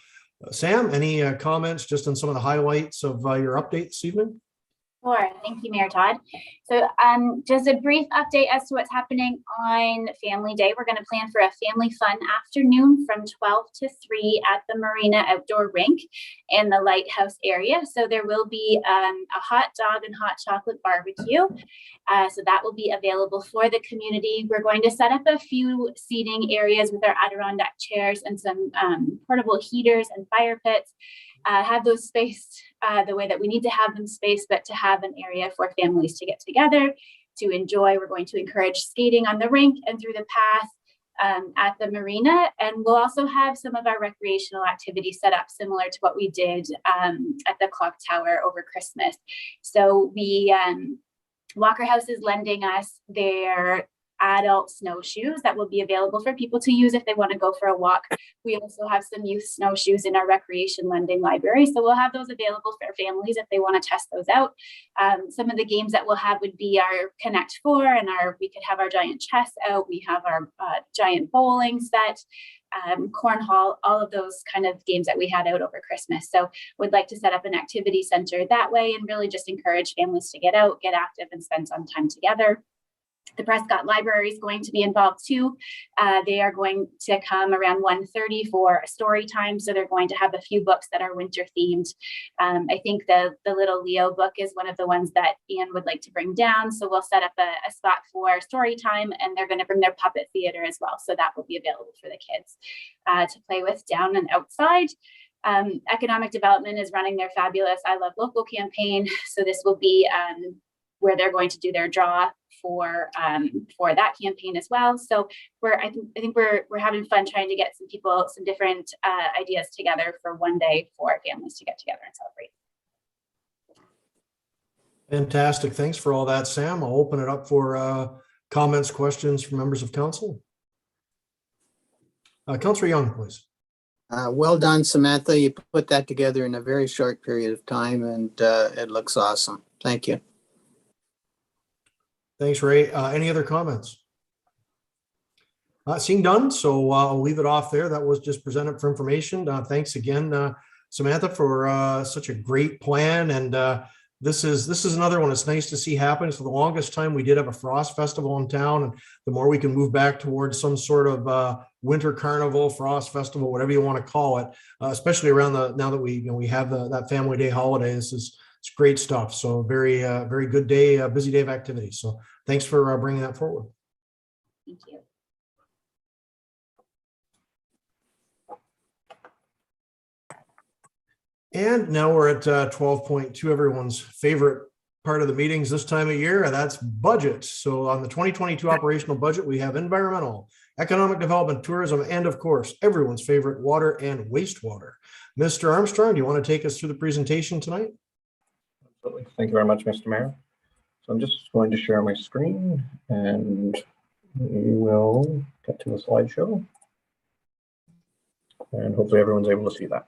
Sam, any comments just on some of the highlights of your update this evening? Sure. Thank you, Mayor Todd. So just a brief update as to what's happening on Family Day. We're going to plan for a family fun afternoon from 12 to 3 at the Marina Outdoor Rink in the Lighthouse area. So there will be a hot dog and hot chocolate barbecue. So that will be available for the community. We're going to set up a few seating areas with our Adirondack chairs and some portable heaters and fire pits. Have those spaced the way that we need to have them spaced, but to have an area for families to get together, to enjoy. We're going to encourage skating on the rink and through the path at the marina. And we'll also have some of our recreational activities set up similar to what we did at the clock tower over Christmas. So Walker House is lending us their adult snowshoes that will be available for people to use if they want to go for a walk. We also have some youth snowshoes in our recreation lending library. So we'll have those available for families if they want to test those out. Some of the games that we'll have would be our Connect 4 and we could have our giant chess out. We have our giant bowling set, cornhole, all of those kind of games that we had out over Christmas. So we'd like to set up an activity center that way and really just encourage families to get out, get active, and spend some time together. The Prescott Libraries is going to be involved too. They are going to come around 1:30 for a story time. So they're going to have a few books that are winter themed. I think the Little Leo book is one of the ones that Ian would like to bring down. So we'll set up a spot for story time, and they're going to bring their puppet theater as well. So that will be available for the kids to play with down and outside. Economic Development is running their fabulous I Love Local campaign. So this will be where they're going to do their draw for that campaign as well. So I think we're having fun trying to get some different ideas together for one day for families to get together and celebrate. Fantastic. Thanks for all that, Sam. I'll open it up for comments, questions from members of council. Councillor Young, please. Well done, Samantha. You put that together in a very short period of time, and it looks awesome. Thank you. Thanks, Ray. Any other comments? Seeing none, so I'll leave it off there. That was just presented for information. Thanks again, Samantha, for such a great plan. And this is another one that's nice to see happen. For the longest time, we did have a frost festival in town, and the more we can move back towards some sort of winter carnival, frost festival, whatever you want to call it, especially around now that we have that Family Day holiday. It's great stuff. So very good day, busy day of activity. So thanks for bringing that forward. Thank you. And now we're at 12.2, everyone's favorite part of the meetings this time of year, and that's budget. So on the 2022 operational budget, we have environmental, economic development, tourism, and of course, everyone's favorite water and wastewater. Mr. Armstrong, do you want to take us through the presentation tonight? Absolutely. Thank you very much, Mr. Mayor. So I'm just going to share my screen and we will get to the slideshow. And hopefully everyone's able to see that.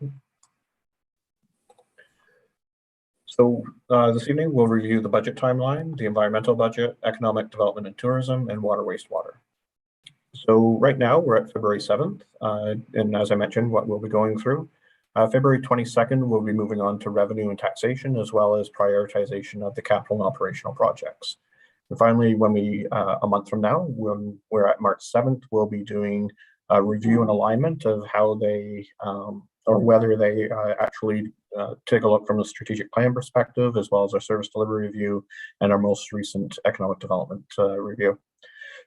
So this evening we'll review the budget timeline, the environmental budget, economic development and tourism, and water wastewater. So right now we're at February 7th. And as I mentioned, what we'll be going through. February 22nd, we'll be moving on to revenue and taxation, as well as prioritization of the capital and operational projects. And finally, when a month from now, when we're at March 7th, we'll be doing a review and alignment of how they, or whether they actually take a look from a strategic plan perspective, as well as our service delivery review and our most recent economic development review.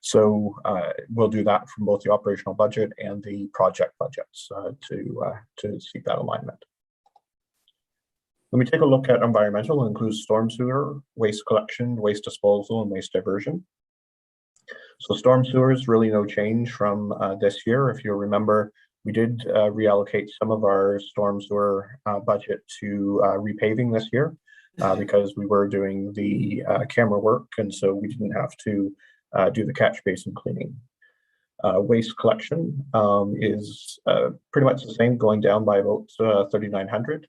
So we'll do that from both the operational budget and the project budgets to seek that alignment. When we take a look at environmental, it includes storm sewer, waste collection, waste disposal, and waste diversion. So storm sewer is really no change from this year. If you remember, we did reallocate some of our storm sewer budget to repaving this year because we were doing the camera work, and so we didn't have to do the catch basin cleaning. Waste collection is pretty much the same, going down by about 3,900.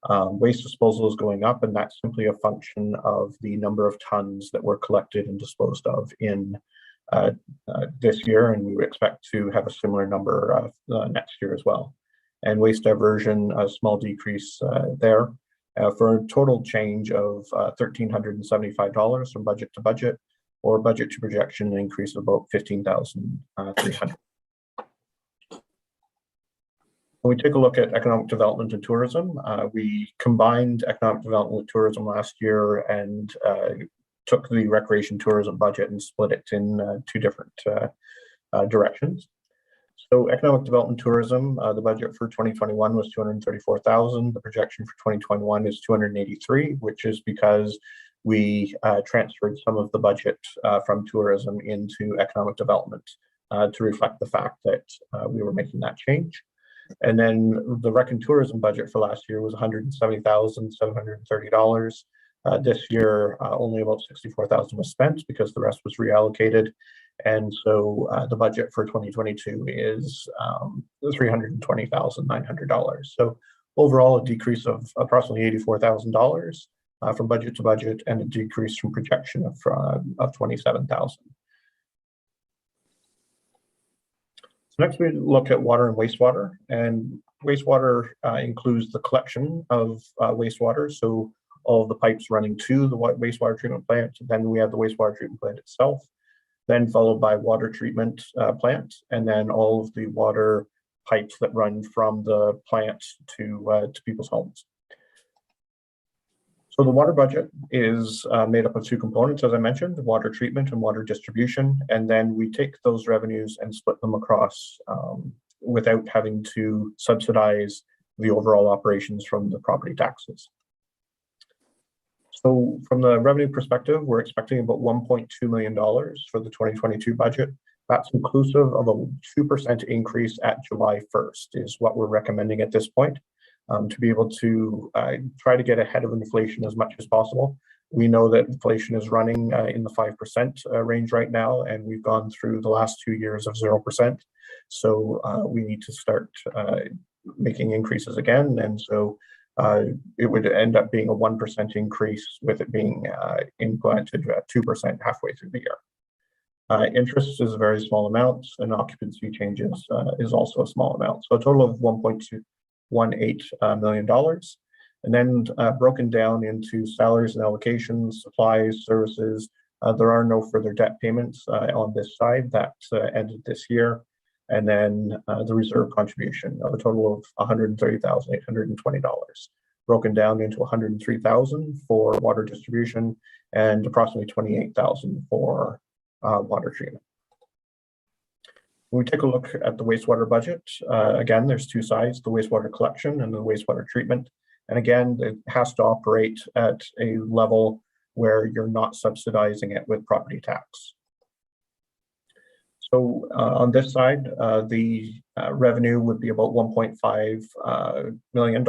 Waste disposal is going up, and that's simply a function of the number of tons that were collected and disposed of in this year, and we would expect to have a similar number next year as well. And waste diversion, a small decrease there for a total change of $1,375 from budget to budget, or budget to projection, an increase of about 15,300. When we take a look at economic development and tourism, we combined economic development with tourism last year and took the recreation tourism budget and split it in two different directions. So economic development tourism, the budget for 2021 was 234,000. The projection for 2021 is 283, which is because we transferred some of the budget from tourism into economic development to reflect the fact that we were making that change. And then the rec and tourism budget for last year was $170,730. This year, only about $64,000 was spent because the rest was reallocated. And so the budget for 2022 is $320,900. So overall, a decrease of approximately $84,000 from budget to budget, and a decrease from projection of 27,000. So next we look at water and wastewater, and wastewater includes the collection of wastewater. So all of the pipes running to the wastewater treatment plant. Then we have the wastewater treatment plant itself, then followed by water treatment plant, and then all of the water pipes that run from the plant to people's homes. So the water budget is made up of two components, as I mentioned, water treatment and water distribution, and then we take those revenues and split them across without having to subsidize the overall operations from the property taxes. So from the revenue perspective, we're expecting about $1.2 million for the 2022 budget. That's inclusive of a 2% increase at July 1st is what we're recommending at this point. To be able to try to get ahead of inflation as much as possible. We know that inflation is running in the 5% range right now, and we've gone through the last 2 years of 0%. So we need to start making increases again. And so it would end up being a 1% increase, with it being implemented at 2% halfway through the year. Interest is a very small amount, and occupancy changes is also a small amount. So a total of $1.18 million, and then broken down into salaries and allocations, supplies, services. There are no further debt payments on this side that ended this year, and then the reserve contribution of a total of $130,820, broken down into $103,000 for water distribution and approximately $28,000 for water treatment. When we take a look at the wastewater budget, again, there's two sides, the wastewater collection and the wastewater treatment. And again, it has to operate at a level where you're not subsidizing it with property tax. So on this side, the revenue would be about $1.5 million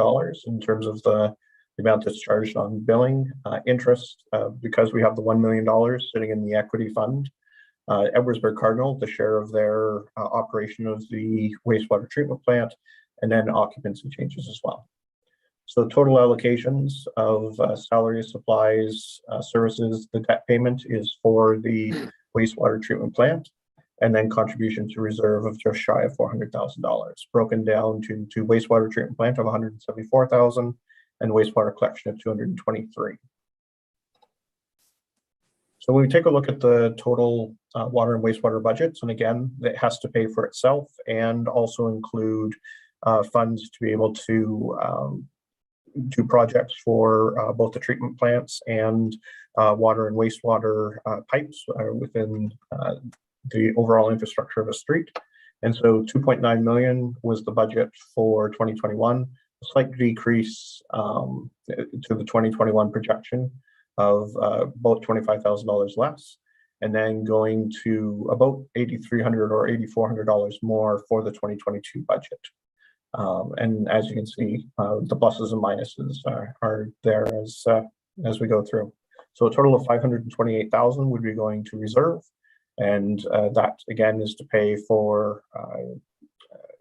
in terms of the amount that's charged on billing. Interest, because we have the $1 million sitting in the equity fund. Edwardsburg Cardinal, the share of their operation of the wastewater treatment plant, and then occupancy changes as well. So total allocations of salaries, supplies, services, the debt payment is for the wastewater treatment plant, and then contribution to reserve of just shy of $400,000, broken down to wastewater treatment plant of $174,000 and wastewater collection of $223,000. So when we take a look at the total water and wastewater budgets, and again, it has to pay for itself and also include funds to be able to do projects for both the treatment plants and water and wastewater pipes within the overall infrastructure of a street. And so 2.9 million was the budget for 2021. slight decrease to the 2021 projection of about $25,000 less, and then going to about $8,300 or $8,400 more for the 2022 budget. And as you can see, the pluses and minuses are there as we go through. So a total of $528,000 would be going to reserve, and that again is to pay for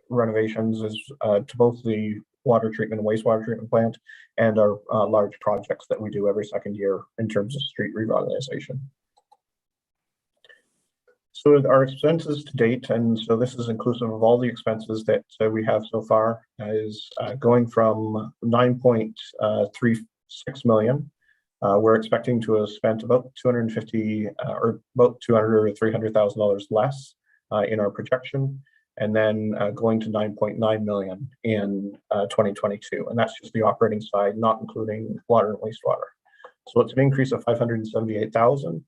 renovations to both the water treatment and wastewater treatment plant and our large projects that we do every second year in terms of street revitalization. So our expenses to date, and so this is inclusive of all the expenses that we have so far, is going from 9.36 million. We're expecting to have spent about 250 or about $200,000 or $300,000 less in our projection, and then going to 9.9 million in 2022, and that's just the operating side, not including water and wastewater. So it's an increase of 578,000.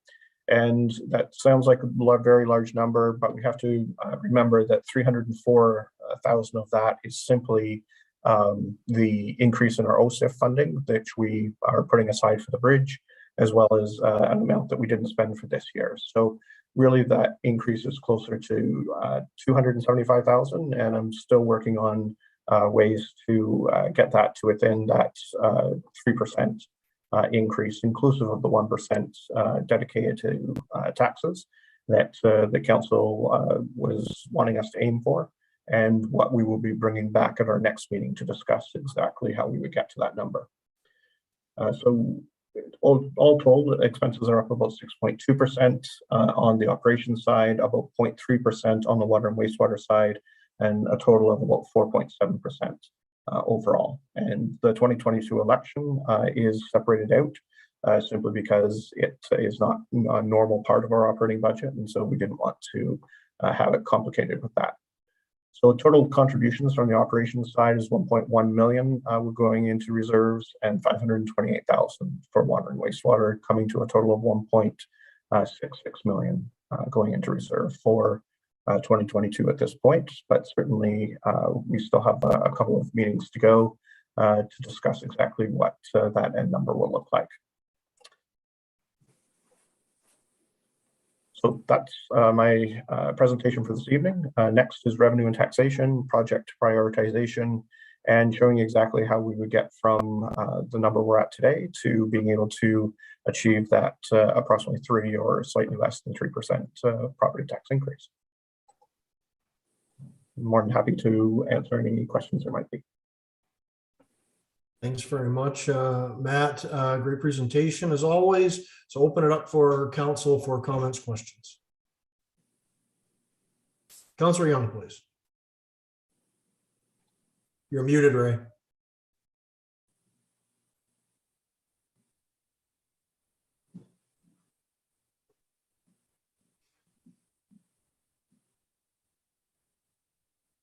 And that sounds like a very large number, but we have to remember that 304,000 of that is simply the increase in our OSIF funding, which we are putting aside for the bridge, as well as an amount that we didn't spend for this year. So really that increase is closer to 275,000, and I'm still working on ways to get that to within that 3% increase, inclusive of the 1% dedicated to taxes that the council was wanting us to aim for, and what we will be bringing back at our next meeting to discuss exactly how we would get to that number. So all told, expenses are up about 6.2% on the operations side, about 0.3% on the water and wastewater side, and a total of about 4.7%. Overall. And the 2022 election is separated out simply because it is not a normal part of our operating budget, and so we didn't want to have it complicated with that. So total contributions from the operations side is 1.1 million we're going into reserves, and 528,000 for water and wastewater, coming to a total of 1.66 million going into reserve for 2022 at this point, but certainly we still have a couple of meetings to go to discuss exactly what that end number will look like. So that's my presentation for this evening. Next is revenue and taxation, project prioritization, and showing exactly how we would get from the number we're at today to being able to achieve that approximately 3 or slightly less than 3% property tax increase. I'm more than happy to answer any questions there might be. Thanks very much, Matt. Great presentation as always. So open it up for council for comments, questions. Councillor Young, please. You're muted, Ray.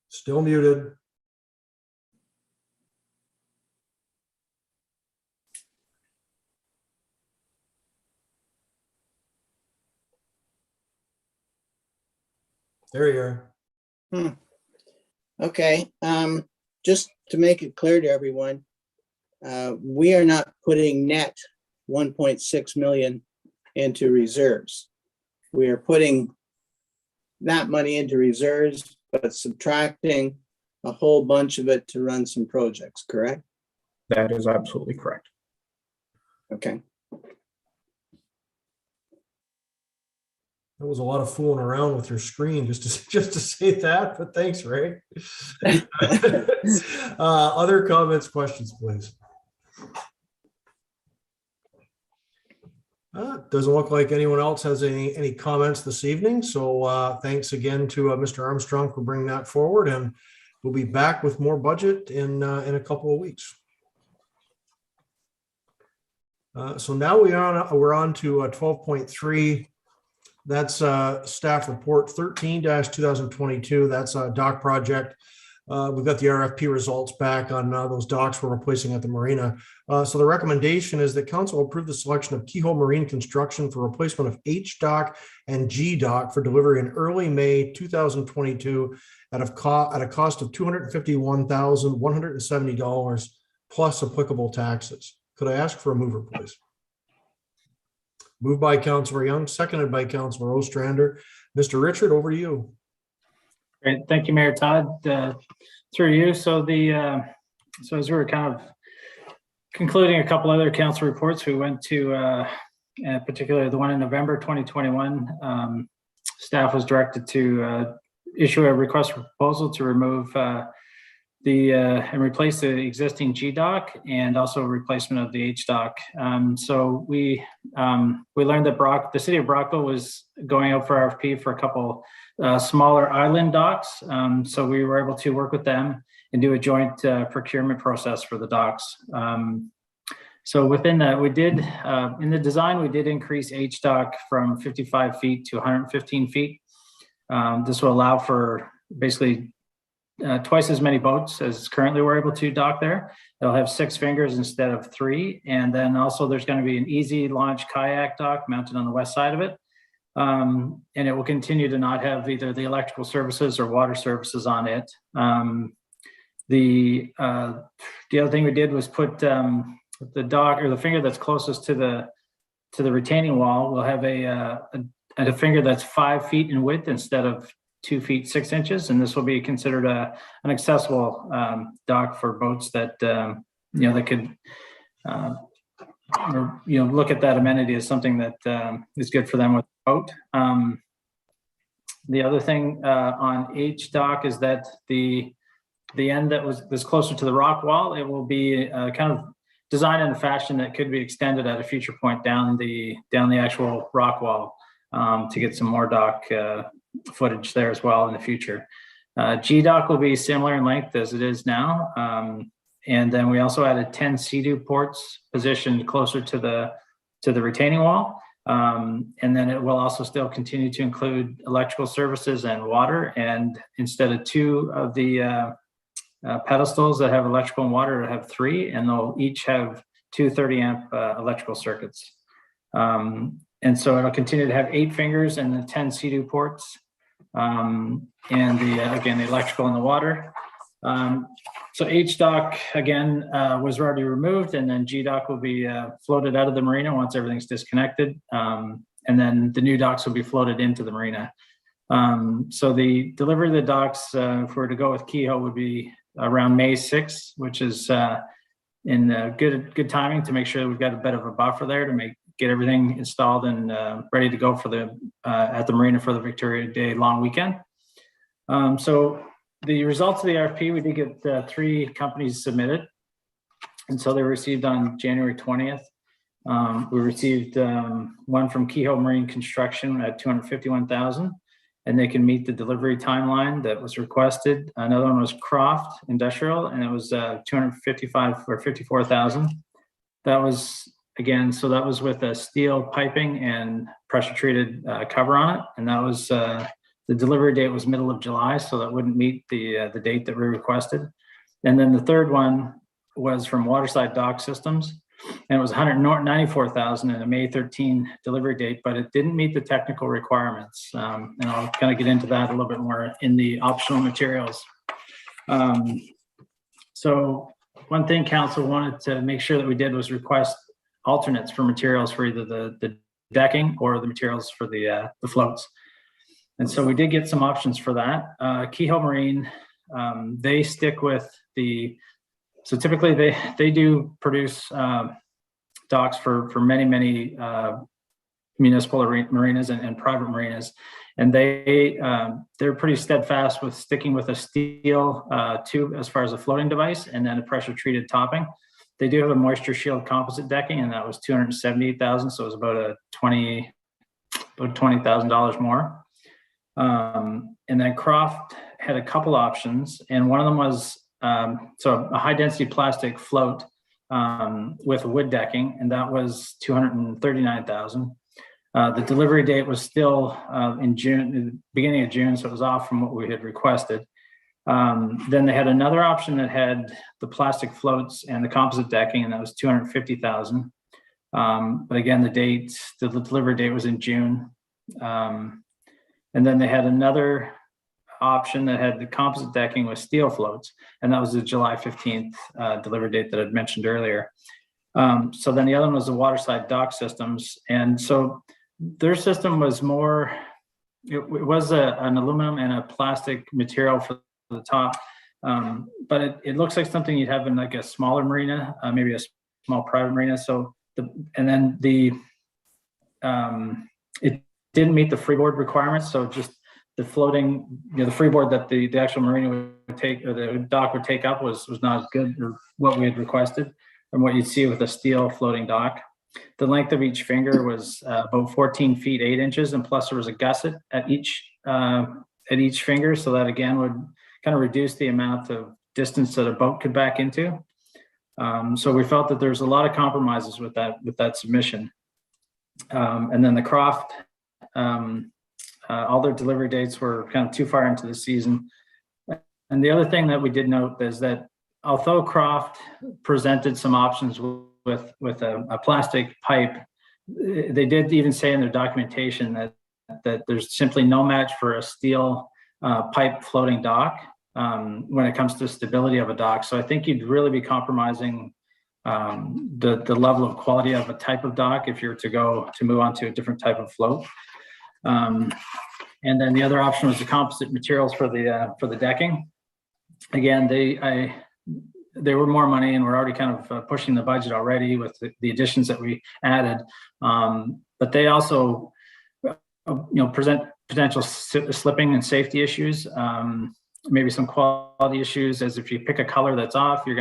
Still muted. There you are. Okay, just to make it clear to everyone, we are not putting net 1.6 million into reserves. We are putting that money into reserves, but subtracting a whole bunch of it to run some projects, correct? That is absolutely correct. Okay. That was a lot of fooling around with your screen just to say that, but thanks, Ray. Other comments, questions, please. Doesn't look like anyone else has any comments this evening. So thanks again to Mr. Armstrong for bringing that forward, and we'll be back with more budget in a couple of weeks. So now we're on to 12.3. That's staff report 13-2022. That's a dock project. We've got the RFP results back on those docks we're replacing at the marina. So the recommendation is that council approve the selection of Kehoe Marine Construction for replacement of H dock and G dock for delivery in early May 2022 at a cost of $251,170 plus applicable taxes. Could I ask for a mover, please? Moved by Councillor Young, seconded by Councillor Ostrander. Mr. Richard, over to you. Great, thank you, Mayor Todd. Through you. So so as we were kind of concluding a couple other council reports, we went to particularly the one in November 2021. Staff was directed to issue a request for proposal to remove and replace the existing G dock and also replacement of the H dock. So we learned that the city of Brockville was going out for RFP for a couple smaller island docks. So we were able to work with them and do a joint procurement process for the docks. So within that, we did, in the design, we did increase H dock from 55 feet to 115 feet. This will allow for basically twice as many boats as currently we're able to dock there. It'll have 6 fingers instead of 3. And then also there's going to be an easy launch kayak dock mounted on the west side of it. And it will continue to not have either the electrical services or water services on it. The other thing we did was put the dock or the finger that's closest to the retaining wall will have a finger that's 5 feet in width instead of 2 feet 6 inches, and this will be considered an accessible dock for boats that that could look at that amenity as something that is good for them with a boat. The other thing on H dock is that the end that was closer to the rock wall, it will be kind of designed in a fashion that could be extended at a future point down the actual rock wall to get some more dock footage there as well in the future. G dock will be similar in length as it is now. And then we also added 10 Sea-Doo ports positioned closer to the retaining wall. And then it will also still continue to include electrical services and water. And instead of 2 of the pedestals that have electrical and water, it'll have 3, and they'll each have 2 30-amp electrical circuits. And so it'll continue to have 8 fingers and the 10 Sea-Doo ports, and again, the electrical and the water. So H dock again was already removed, and then G dock will be floated out of the marina once everything's disconnected, and then the new docks will be floated into the marina. So the delivery of the docks, if we're to go with Kehoe, would be around May 6th, which is in good timing to make sure that we've got a bit of a buffer there to get everything installed and ready to go for at the marina for the Victoria Day long weekend. So the results of the RFP, we did get 3 companies submitted, and so they were received on January 20th. We received one from Kehoe Marine Construction at $251,000, and they can meet the delivery timeline that was requested. Another one was Croft Industrial, and it was $255,000 or $54,000. That was again, so that was with a steel piping and pressure treated cover on it, and that was the delivery date was middle of July, so that wouldn't meet the date that we requested. And then the third one was from Waterside Dock Systems, and it was $194,000 and a May 13 delivery date, but it didn't meet the technical requirements. And I'll kind of get into that a little bit more in the optional materials. So one thing council wanted to make sure that we did was request alternates for materials for either the decking or the materials for the floats. And so we did get some options for that. Kehoe Marine, they stick with so typically they do produce docks for many municipal marinas and private marinas. And they're pretty steadfast with sticking with a steel tube as far as a floating device and then a pressure treated topping. They do have a moisture shield composite decking, and that was $278,000, so it was about $20,000 more. And then Croft had a couple options, and one of them was so a high density plastic float with wood decking, and that was $239,000. The delivery date was still in June, the beginning of June, so it was off from what we had requested. Then they had another option that had the plastic floats and the composite decking, and that was $250,000. But again, the delivery date was in June. And then they had another option that had the composite decking with steel floats, and that was the July 15th delivery date that I'd mentioned earlier. So then the other one was the Waterside dock systems. And so their system was more, it was an aluminum and a plastic material for the top. But it looks like something you'd have in like a smaller marina, maybe a small private marina. So it didn't meet the freeboard requirements. So just the floating, the freeboard that the actual marina would take, or the dock would take up was not as good, or what we had requested, and what you'd see with a steel floating dock. The length of each finger was about 14 feet 8 inches, and plus there was a gusset at each finger, so that again would kind of reduce the amount of distance that a boat could back into. So we felt that there's a lot of compromises with that submission. And then the Croft, all their delivery dates were kind of too far into the season. And the other thing that we did note is that although Croft presented some options with a plastic pipe, they did even say in their documentation that there's simply no match for a steel pipe floating dock when it comes to stability of a dock. So I think you'd really be compromising the level of quality of a type of dock if you're to move on to a different type of float. And then the other option was the composite materials for the decking. Again, they were more money, and we're already kind of pushing the budget already with the additions that we added. But they also, present potential slipping and safety issues. Maybe some quality issues, as if you pick a color that's off, you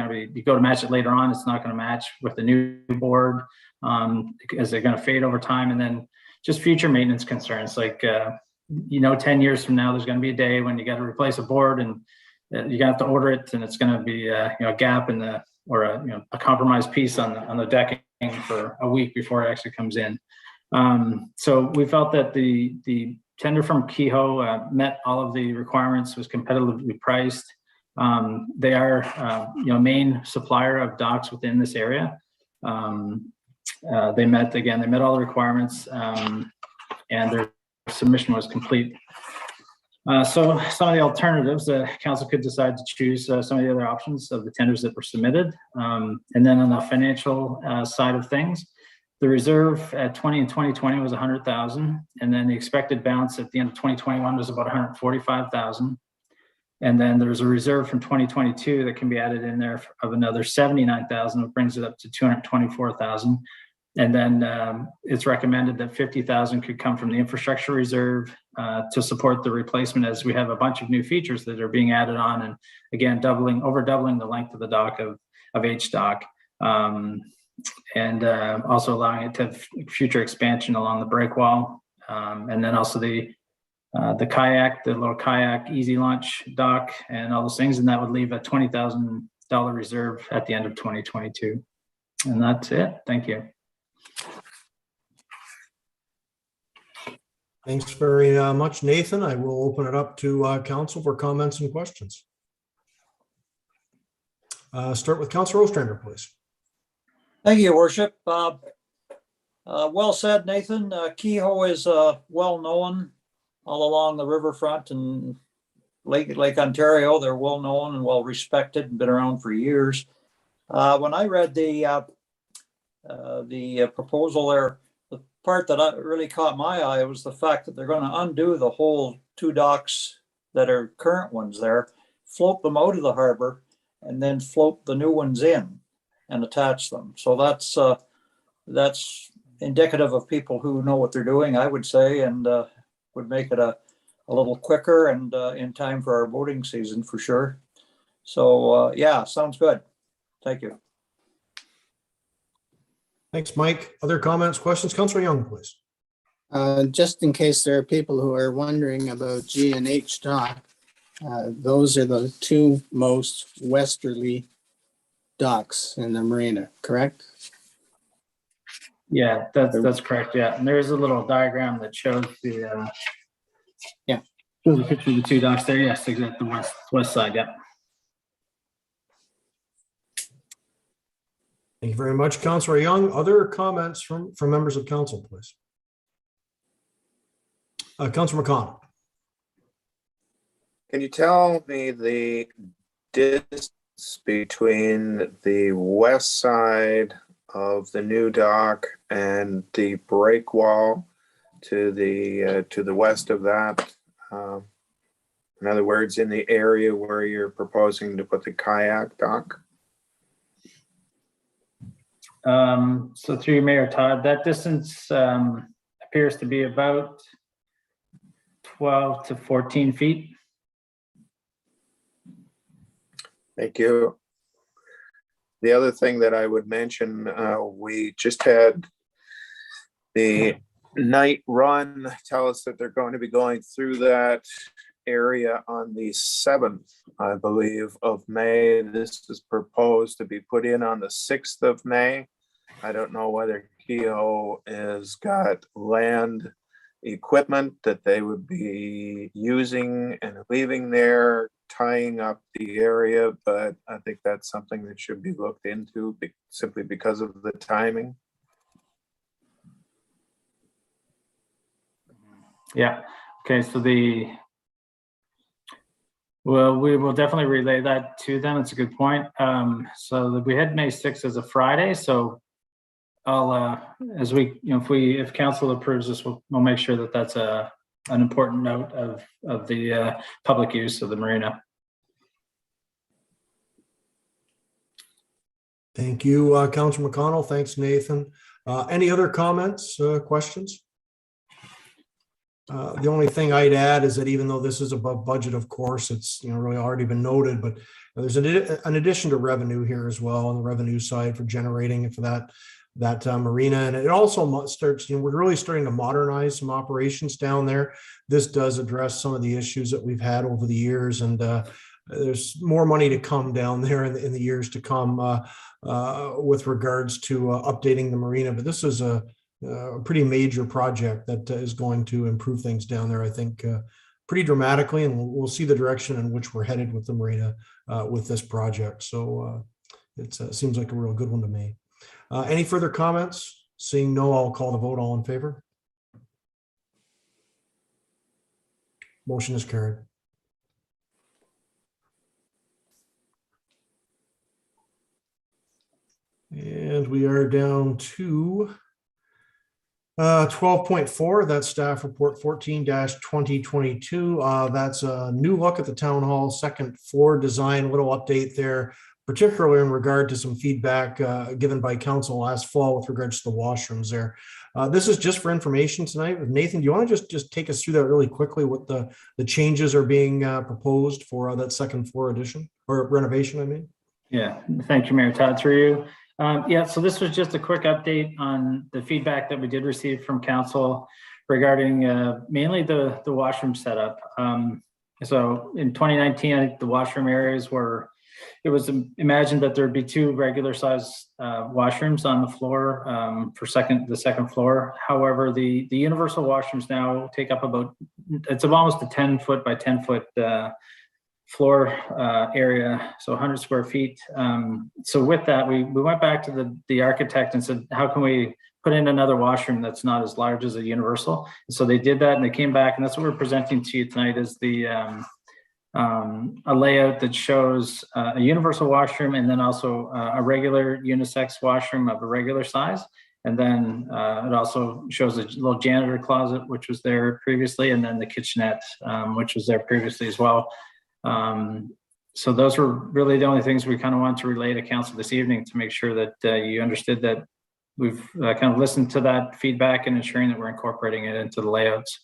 go to match it later on, it's not going to match with the new board, as they're going to fade over time. And then just future maintenance concerns, like 10 years from now, there's going to be a day when you got to replace a board, and you're going to have to order it, and it's going to be a gap in or a compromised piece on the decking for a week before it actually comes in. So we felt that the tender from Kehoe met all of the requirements, was competitively priced. They are main supplier of docks within this area. They met all the requirements, and their submission was complete. So some of the alternatives, the council could decide to choose some of the other options of the tenders that were submitted. And then on the financial side of things, the reserve at 2020 was 100,000, and then the expected balance at the end of 2021 was about 145,000. And then there's a reserve from 2022 that can be added in there of another 79,000, which brings it up to 224,000. And then it's recommended that 50,000 could come from the infrastructure reserve to support the replacement, as we have a bunch of new features that are being added on, and again, over doubling the length of the dock of H dock, and also allowing it to have future expansion along the breakwall, and then also the kayak, the little kayak easy launch dock, and all those things, and that would leave a $20,000 reserve at the end of 2022. And that's it. Thank you. Thanks very much, Nathan. I will open it up to council for comments and questions. Start with Councilor Ostrander, please. Thank you, Your Worship. Well said, Nathan. Kehoe is well known all along the riverfront and Lake Ontario. They're well known and well respected and been around for years. When I read the proposal there, the part that really caught my eye was the fact that they're going to undo the whole 2 docks that are current ones there, float them out of the harbor, and then float the new ones in and attach them. So that's indicative of people who know what they're doing, I would say, and would make it a little quicker and in time for our boating season for sure. So yeah, sounds good. Thank you. Thanks, Mike. Other comments, questions? Councilor Young, please. Just in case there are people who are wondering about G and H dock, those are the 2 most westerly docks in the marina, correct? Yeah, that's correct. Yeah, and there's a little diagram that shows the Shows a picture of the two docks there. Yes, at the west side. Yeah. Thank you very much, Councillor Young. Other comments from members of council, please? Councillor McConnell. Can you tell me the distance between the west side of the new dock and the break wall to the west of that? In other words, in the area where you're proposing to put the kayak dock? So through you, Mayor Todd, that distance appears to be about 12 to 14 feet. Thank you. The other thing that I would mention, we just had the night run tell us that they're going to be going through that area on the 7th, I believe, of May. This is proposed to be put in on the 6th of May. I don't know whether Keogh has got land equipment that they would be using and leaving there, tying up the area, but I think that's something that should be looked into simply because of the timing. Yeah. Okay. So we will definitely relay that to them. It's a good point. So we had May 6th as a Friday. So I'll, as we, if council approves this, we'll make sure that that's an important note of the public use of the marina. Thank you, Councillor McConnell. Thanks, Nathan. Any other comments, questions? The only thing I'd add is that even though this is above budget, of course, it's really already been noted, but there's an addition to revenue here as well on the revenue side for generating for that marina, and it also starts. We're really starting to modernize some operations down there. This does address some of the issues that we've had over the years, and there's more money to come down there in the years to come with regards to updating the marina. But this is a pretty major project that is going to improve things down there, I think, pretty dramatically, and we'll see the direction in which we're headed with the marina with this project. So it seems like a real good one to me. Any further comments? Seeing no, I'll call the vote. All in favor? Motion is carried. And we are down to 12.4, that's staff report 14-2022. That's a new look at the town hall second floor design, little update there, particularly in regard to some feedback given by council last fall with regards to the washrooms there. This is just for information tonight. Nathan, do you want to just take us through that really quickly, what the changes are being proposed for that second floor addition or renovation, I mean? Yeah, thank you, Mayor Todd, through you. Yeah, so this was just a quick update on the feedback that we did receive from council regarding mainly the washroom setup. So in 2019, I think the washroom areas were, it was imagined that there'd be 2 regular size washrooms on the floor for the second floor. However, the universal washrooms now take up about, it's almost a 10-foot by 10-foot floor area, so 100 square feet. So with that, we went back to the architect and said, how can we put in another washroom that's not as large as a universal? And so they did that, and they came back, and that's what we're presenting to you tonight is the a layout that shows a universal washroom and then also a regular unisex washroom of a regular size. And then it also shows a little janitor closet, which was there previously, and then the kitchenette, which was there previously as well. So those were really the only things we kind of wanted to relay to council this evening to make sure that you understood that we've kind of listened to that feedback and ensuring that we're incorporating it into the layouts.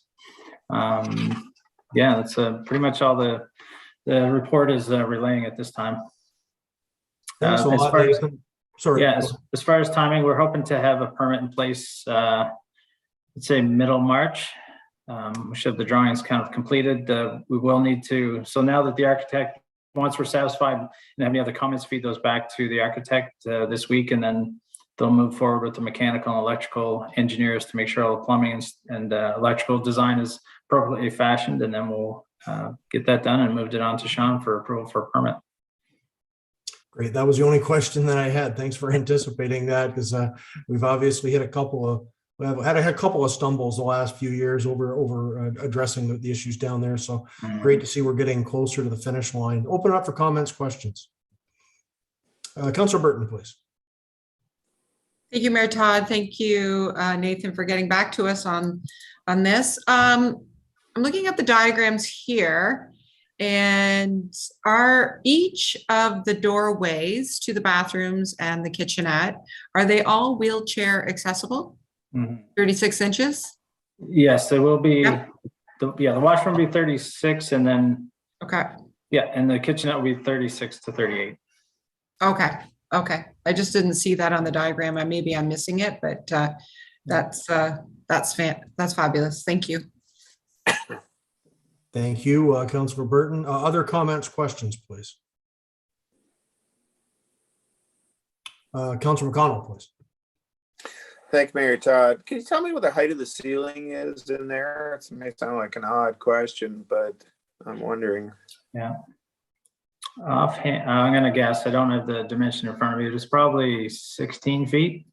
Yeah, that's pretty much all the report is relaying at this time. Thanks a lot, Nathan. Sorry. Yeah, as far as timing, we're hoping to have a permit in place, let's say middle March. We should have the drawings kind of completed. We will need to, so now that the architect, once we're satisfied and have any other comments, feed those back to the architect this week, and then they'll move forward with the mechanical and electrical engineers to make sure all the plumbing and electrical design is appropriately fashioned, and then we'll get that done and moved it on to Sean for approval for a permit. Great. That was the only question that I had. Thanks for anticipating that, because we've obviously hit a couple of stumbles the last few years over addressing the issues down there. So great to see we're getting closer to the finish line. Open it up for comments, questions. Councilor Burton, please. Thank you, Mayor Todd. Thank you, Nathan, for getting back to us on this. I'm looking at the diagrams here, and are each of the doorways to the bathrooms and the kitchenette, are they all wheelchair accessible? 36 inches? Yes, there will be. Yep. The washroom will be 36, and then Okay. yeah, and the kitchenette will be 36 to 38. Okay. Okay. I just didn't see that on the diagram. Maybe I'm missing it, but that's fabulous. Thank you. Thank you, Councilor Burton. Other comments, questions, please. Councilor McConnell, please. Thank you, Mayor Todd. Can you tell me what the height of the ceiling is in there? It may sound like an odd question, but I'm wondering. Yeah. Offhand, I'm going to guess. I don't have the dimension in front of me. It's probably 16 feet.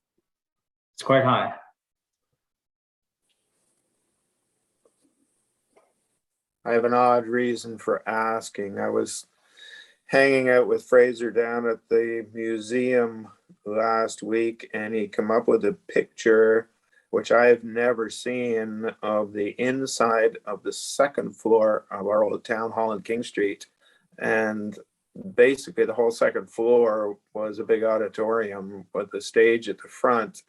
It's quite high. I have an odd reason for asking. I was hanging out with Fraser down at the museum last week, and he came up with a picture which I've never seen of the inside of the second floor of our old town hall in King Street. And basically the whole second floor was a big auditorium with a stage at the front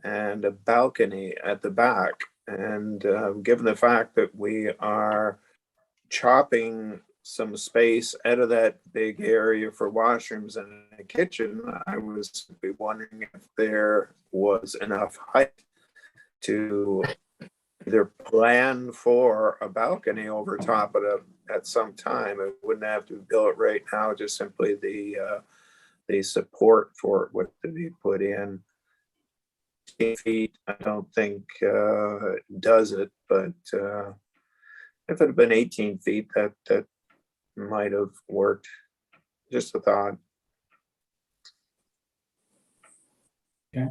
and a balcony at the back. And given the fact that we are chopping some space out of that big area for washrooms and a kitchen, I was wondering if there was enough height to either plan for a balcony over top of it at some time. It wouldn't have to build it right now, just simply the support for it would be put in. 18 feet, I don't think does it, but if it had been 18 feet, that might have worked. Just a thought. Okay.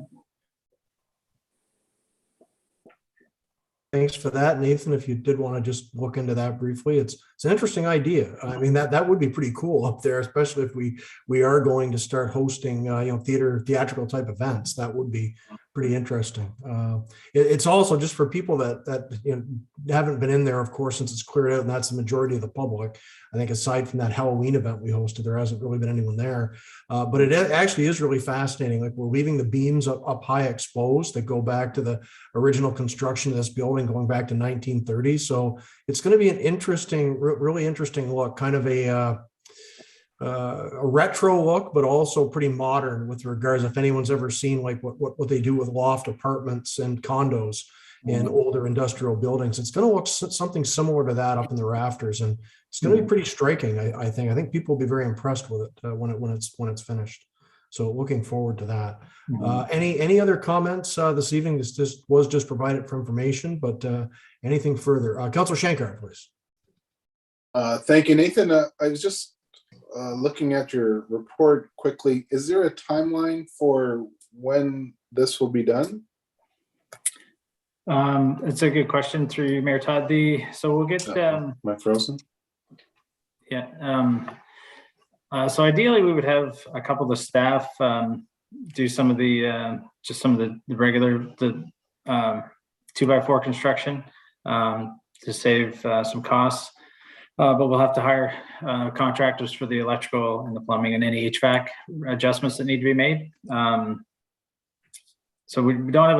Thanks for that, Nathan. If you did want to just look into that briefly, it's an interesting idea. I mean, that would be pretty cool up there, especially if we are going to start hosting theatrical type events. That would be pretty interesting. It's also just for people that haven't been in there, of course, since it's cleared out, and that's the majority of the public. I think aside from that Halloween event we hosted, there hasn't really been anyone there. But it actually is really fascinating. Like, we're leaving the beams up high exposed that go back to the original construction of this building going back to 1930. So it's going to be an interesting, really interesting look, kind of a retro look, but also pretty modern with regards, if anyone's ever seen like what they do with loft apartments and condos in older industrial buildings. It's going to look something similar to that up in the rafters, and it's going to be pretty striking. I think people will be very impressed with it when it's finished. So looking forward to that. Any other comments this evening? This was just provided for information, but anything further? Councilor Shankar, please. Thank you, Nathan. I was just looking at your report quickly. Is there a timeline for when this will be done? It's a good question through you, Mayor Todd. So we'll get. Am I frozen? Yeah. So ideally, we would have a couple of the staff do some of the regular 2x4 construction to save some costs. But we'll have to hire contractors for the electrical and the plumbing and any HVAC adjustments that need to be made. So we don't have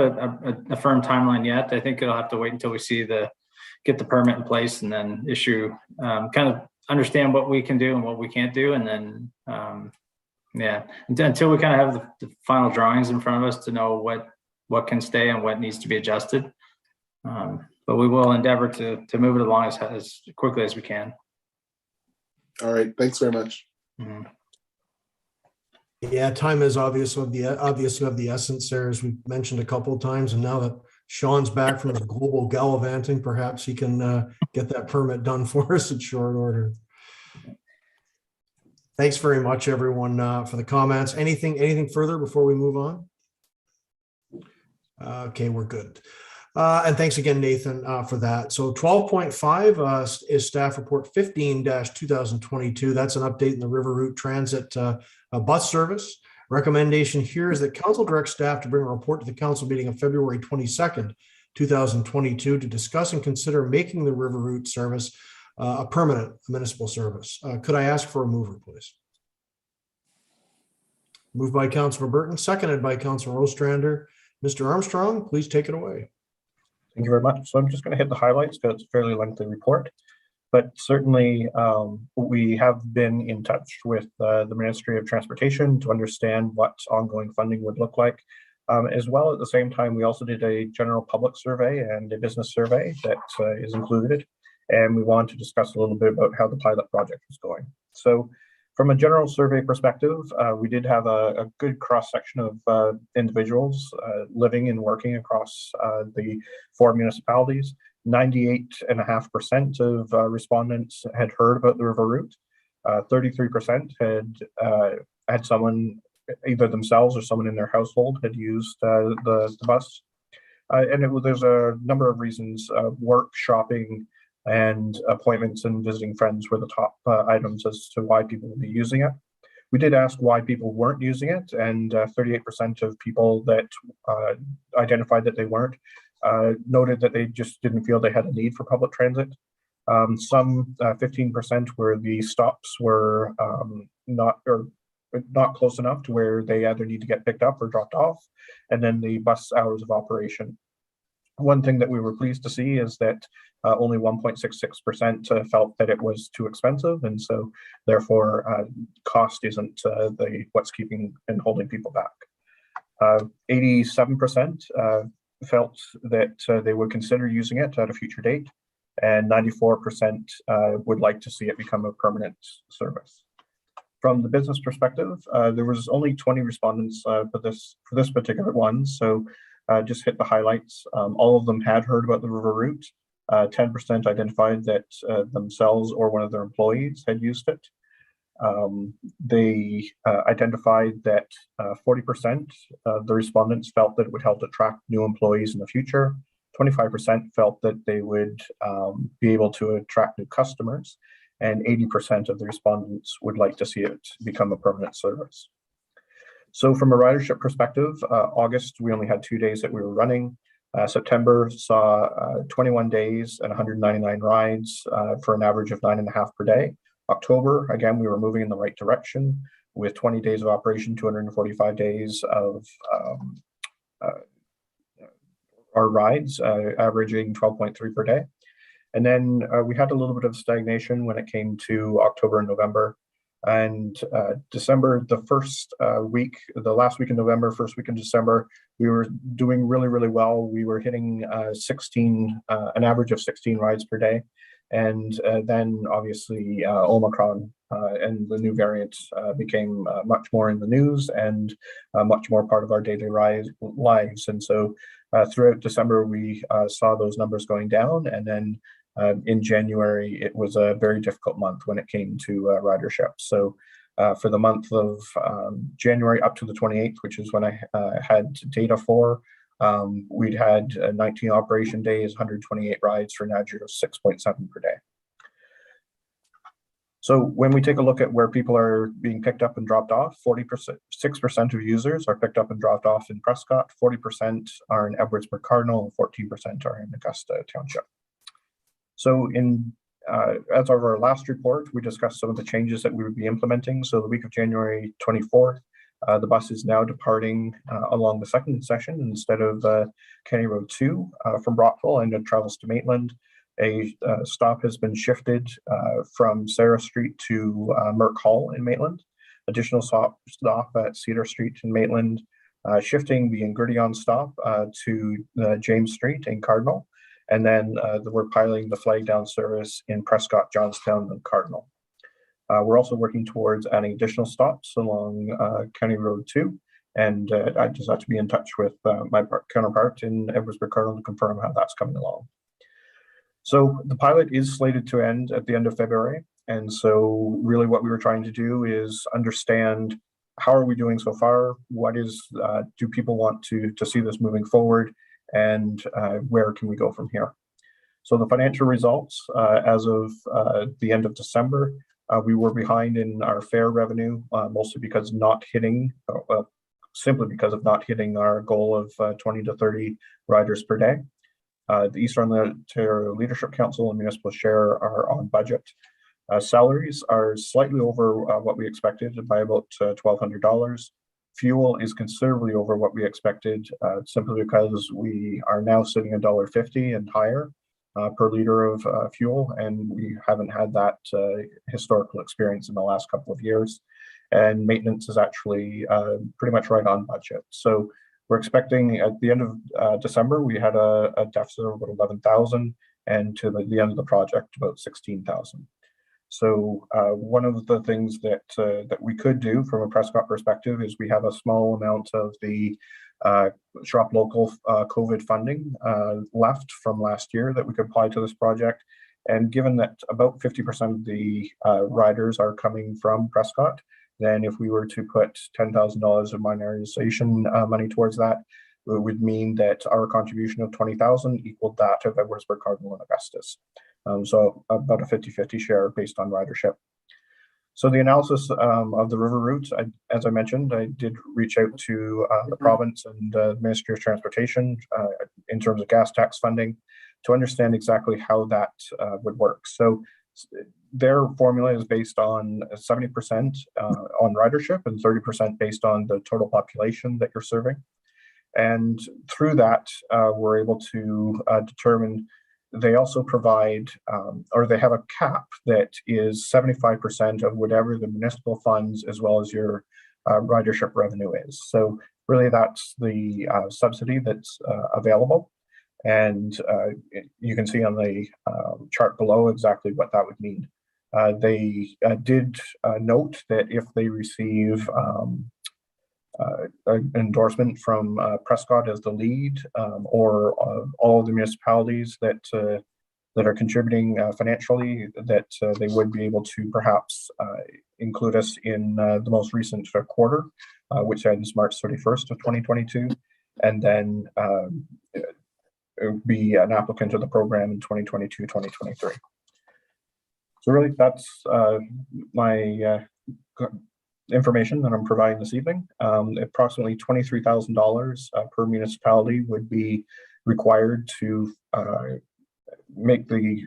a firm timeline yet. I think it'll have to wait until we get the permit in place and then issue, kind of understand what we can do and what we can't do. And then, until we kind of have the final drawings in front of us to know what can stay and what needs to be adjusted. But we will endeavor to move it along as quickly as we can. All right, thanks very much. Mm-hmm. Yeah, time is obviously of the essence there, as we've mentioned a couple of times, and now that Sean's back from his global gallivanting. Perhaps he can get that permit done for us in short order. Thanks very much, everyone, for the comments. Anything further before we move on? Okay, we're good. And thanks again, Nathan, for that. So 12.5 is staff report 15-2022. That's an update in the River Route Transit bus service. Recommendation here is that council directs staff to bring a report to the council meeting of February 22nd, 2022 to discuss and consider making the River Route service a permanent municipal service. Could I ask for a mover, please? Moved by Councilor Burton, seconded by Councilor Ostrander. Mr. Armstrong, please take it away. Thank you very much. So I'm just going to hit the highlights because it's a fairly lengthy report, but certainly we have been in touch with the Ministry of Transportation to understand what ongoing funding would look like. As well, at the same time, we also did a general public survey and a business survey that is included. And we wanted to discuss a little bit about how the pilot project was going. So from a general survey perspective, we did have a good cross-section of individuals living and working across the 4 municipalities. 98.5% of respondents had heard about the river route. 33% had someone, either themselves or someone in their household, had used the bus. And there's a number of reasons: work, shopping, and appointments and visiting friends were the top items as to why people would be using it. We did ask why people weren't using it, and 38% of people that identified that they weren't noted that they just didn't feel they had a need for public transit. Some 15% where the stops were not close enough to where they either need to get picked up or dropped off, and then the bus hours of operation. One thing that we were pleased to see is that only 1.66% felt that it was too expensive, and so therefore cost isn't what's keeping and holding people back. 87% felt that they would consider using it at a future date, and 94% would like to see it become a permanent service. From the business perspective, there was only 20 respondents for this particular one, so just hit the highlights. All of them had heard about the river route. 10% identified that themselves or one of their employees had used it. They identified that 40% of the respondents felt that it would help attract new employees in the future. 25% felt that they would be able to attract new customers, and 80% of the respondents would like to see it become a permanent service. So from a ridership perspective, August, we only had 2 days that we were running. September saw 21 days and 199 rides for an average of 9.5 per day. October, again, we were moving in the right direction with 20 days of operation, 245 days of our rides, averaging 12.3 per day. And then we had a little bit of stagnation when it came to October and November. And December, the last week in November, first week in December, we were doing really, really well. We were hitting an average of 16 rides per day. And then obviously Omicron and the new variant became much more in the news and much more part of our daily lives. And so throughout December, we saw those numbers going down. And then in January, it was a very difficult month when it came to ridership. So for the month of January up to the 28th, which is when I had data for, we'd had 19 operation days, 128 rides for an average of 6.7 per day. So when we take a look at where people are being picked up and dropped off, 6% of users are picked up and dropped off in Prescott, 40% are in Edwardsburg Cardinal, and 14% are in Augusta Township. So as of our last report, we discussed some of the changes that we would be implementing. So the week of January 24th, the bus is now departing along the second section instead of Kenny Road 2 from Brockville, and it travels to Maitland. A stop has been shifted from Sarah Street to Merck Hall in Maitland. Additional stop at Cedar Street in Maitland, shifting the Ingridion stop to James Street in Cardinal. And then we're piloting the flag down service in Prescott, Johnstown, and Cardinal. We're also working towards adding additional stops along County Road 2 And I just have to be in touch with my counterpart in Edwardsburg Cardinal to confirm how that's coming along. So the pilot is slated to end at the end of February. And so really what we were trying to do is understand how are we doing so far? What is, do people want to see this moving forward? And where can we go from here? So the financial results, as of the end of December, we were behind in our fare revenue, mostly because not hitting, simply because of not hitting our goal of 20 to 30 riders per day. The Eastern Ontario Leadership Council and Municipal Share are on budget. Salaries are slightly over what we expected by about $1,200. Fuel is considerably over what we expected, simply because we are now sitting at $1.50 and higher per liter of fuel, and we haven't had that historical experience in the last couple of years. And maintenance is actually pretty much right on budget. So we're expecting at the end of December, we had a deficit of about 11,000, and to the end of the project, about 16,000. So one of the things that that we could do from a Prescott perspective is we have a small amount of the Shop Local COVID funding left from last year that we could apply to this project. And given that about 50% of the riders are coming from Prescott, then if we were to put $10,000 of minorization money towards that, it would mean that our contribution of 20,000 equaled that of Edwardsburg Cardinal and Augustus. So about a 50-50 share based on ridership. So the analysis of the river route, as I mentioned, I did reach out to the province and the Ministry of Transportation in terms of gas tax funding to understand exactly how that would work. So their formula is based on 70% on ridership and 30% based on the total population that you're serving. And through that, we're able to determine. They also provide, or they have a cap that is 75% of whatever the municipal funds as well as your ridership revenue is. So really that's the subsidy that's available. And you can see on the chart below exactly what that would mean. They did note that if they receive an endorsement from Prescott as the lead, or all of the municipalities that are contributing financially, that they would be able to perhaps include us in the most recent quarter, which ends March 31st of 2022, and then be an applicant to the program in 2022, 2023. So really that's my information that I'm providing this evening. Approximately $23,000 per municipality would be required to make the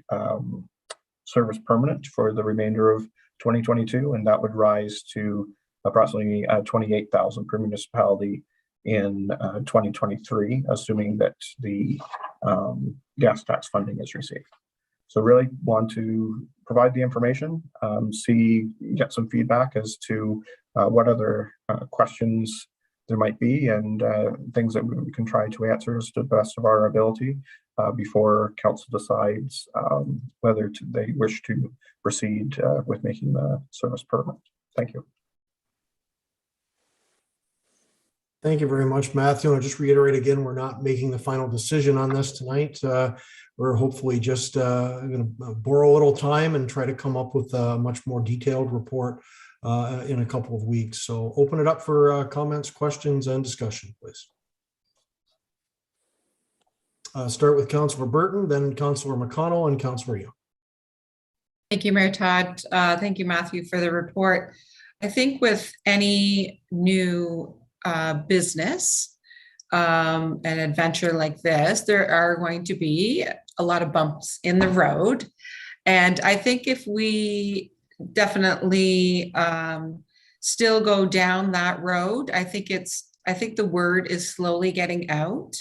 service permanent for the remainder of 2022, and that would rise to approximately $28,000 per municipality in 2023, assuming that the gas tax funding is received. So really want to provide the information, get some feedback as to what other questions there might be, and things that we can try to answer to the best of our ability before council decides whether they wish to proceed with making the service permanent. Thank you. Thank you very much, Matthew. I'll just reiterate again, we're not making the final decision on this tonight. We're hopefully just going to borrow a little time and try to come up with a much more detailed report in a couple of weeks. So open it up for comments, questions, and discussion, please. Start with Councillor Burton, then Councillor McConnell, and Councillor Young. Thank you, Mayor Todd. Thank you, Matthew, for the report. I think with any new business, an adventure like this, there are going to be a lot of bumps in the road. And I think if we definitely still go down that road, I think the word is slowly getting out.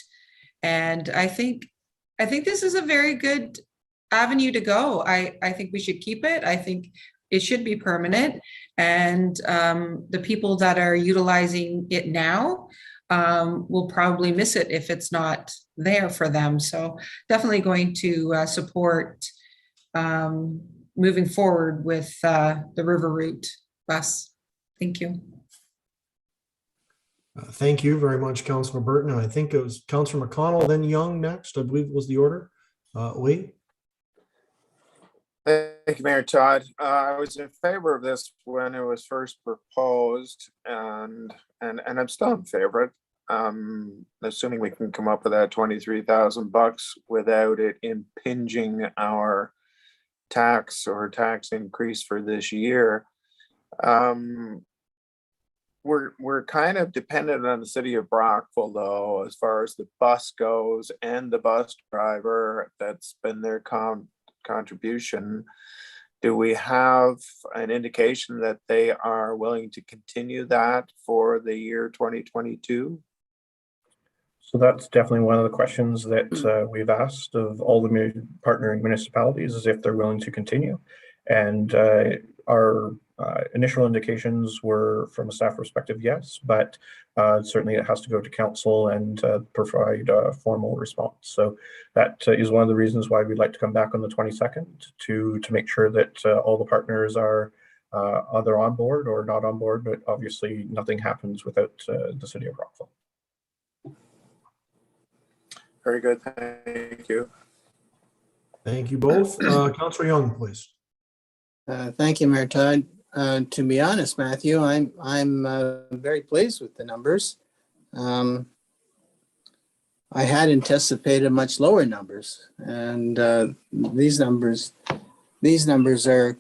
And I think this is a very good avenue to go. I think we should keep it. I think it should be permanent. And the people that are utilizing it now will probably miss it if it's not there for them. So definitely going to support moving forward with the river route bus. Thank you. Thank you very much, Councilor Burton. And I think it was Councilor McConnell, then Young next, I believe was the order. Lee? Thank you, Mayor Todd. I was in favor of this when it was first proposed, and I'm still in favor of it. Assuming we can come up with that $23,000 without it impinging our tax increase for this year. We're kind of dependent on the city of Brockville, though, as far as the bus goes and the bus driver. That's been their contribution. Do we have an indication that they are willing to continue that for the year 2022? So that's definitely one of the questions that we've asked of all the partnering municipalities, is if they're willing to continue. And our initial indications were, from a staff perspective, yes, but certainly it has to go to council and provide a formal response. So that is one of the reasons why we'd like to come back on the 22nd to make sure that all the partners are either on board or not on board, but obviously nothing happens without the city of Rockville. Very good, thank you. Thank you both. Councilor Young, please. Thank you, Mayor Todd. To be honest, Matthew, I'm very pleased with the numbers. I had anticipated much lower numbers, and these numbers are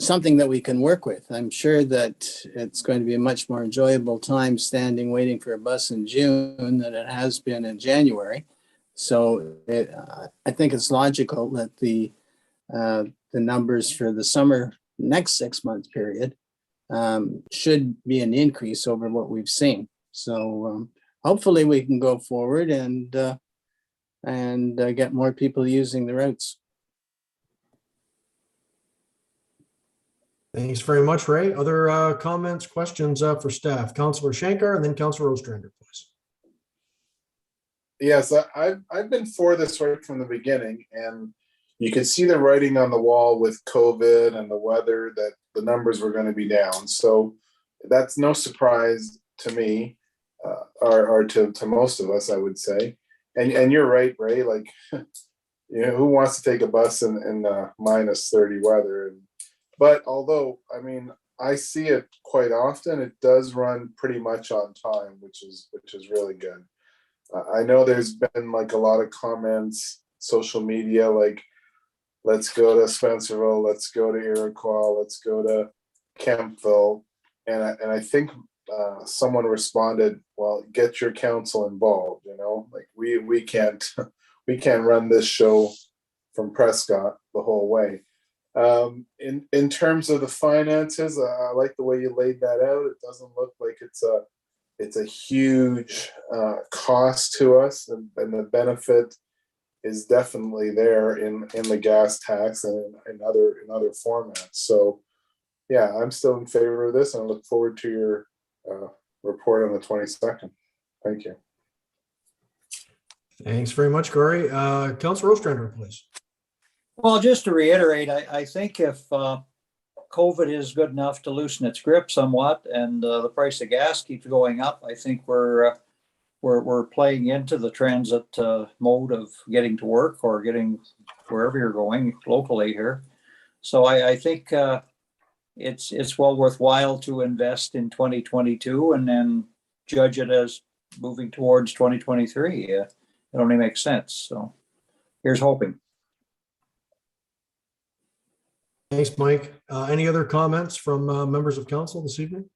something that we can work with. I'm sure that it's going to be a much more enjoyable time standing waiting for a bus in June than it has been in January. So I think it's logical that the numbers for the summer next 6 month period should be an increase over what we've seen. So hopefully we can go forward and get more people using the routes. Thanks very much, Ray. Other comments, questions for staff? Councilor Shankar and then Councilor Ostrander, please. Yes, I've been for this right from the beginning, and you could see the writing on the wall with COVID and the weather that the numbers were going to be down. So that's no surprise to me, or to most of us, I would say. And you're right, Ray. Like, you know, who wants to take a bus in minus 30 weather? But although, I mean, I see it quite often, it does run pretty much on time, which is really good. I know there's been like a lot of comments, social media, like, let's go to Spencerville, let's go to Iroquois, let's go to Kempville. And I think someone responded, well, get your council involved, you know, like we can't run this show from Prescott the whole way. In terms of the finances, I like the way you laid that out. It doesn't look like it's a huge cost to us, and the benefit is definitely there in the gas tax and in other formats. So yeah, I'm still in favor of this, and I look forward to your report on the 22nd. Thank you. Thanks very much, Corey. Councilor Ostrander, please. Well, just to reiterate, I think if COVID is good enough to loosen its grip somewhat, and the price of gas keeps going up, I think we're playing into the transit mode of getting to work or getting wherever you're going locally here. So I think it's well worthwhile to invest in 2022 and then judge it as moving towards 2023. It only makes sense. So here's hoping. Thanks, Mike. Any other comments from members of council this evening?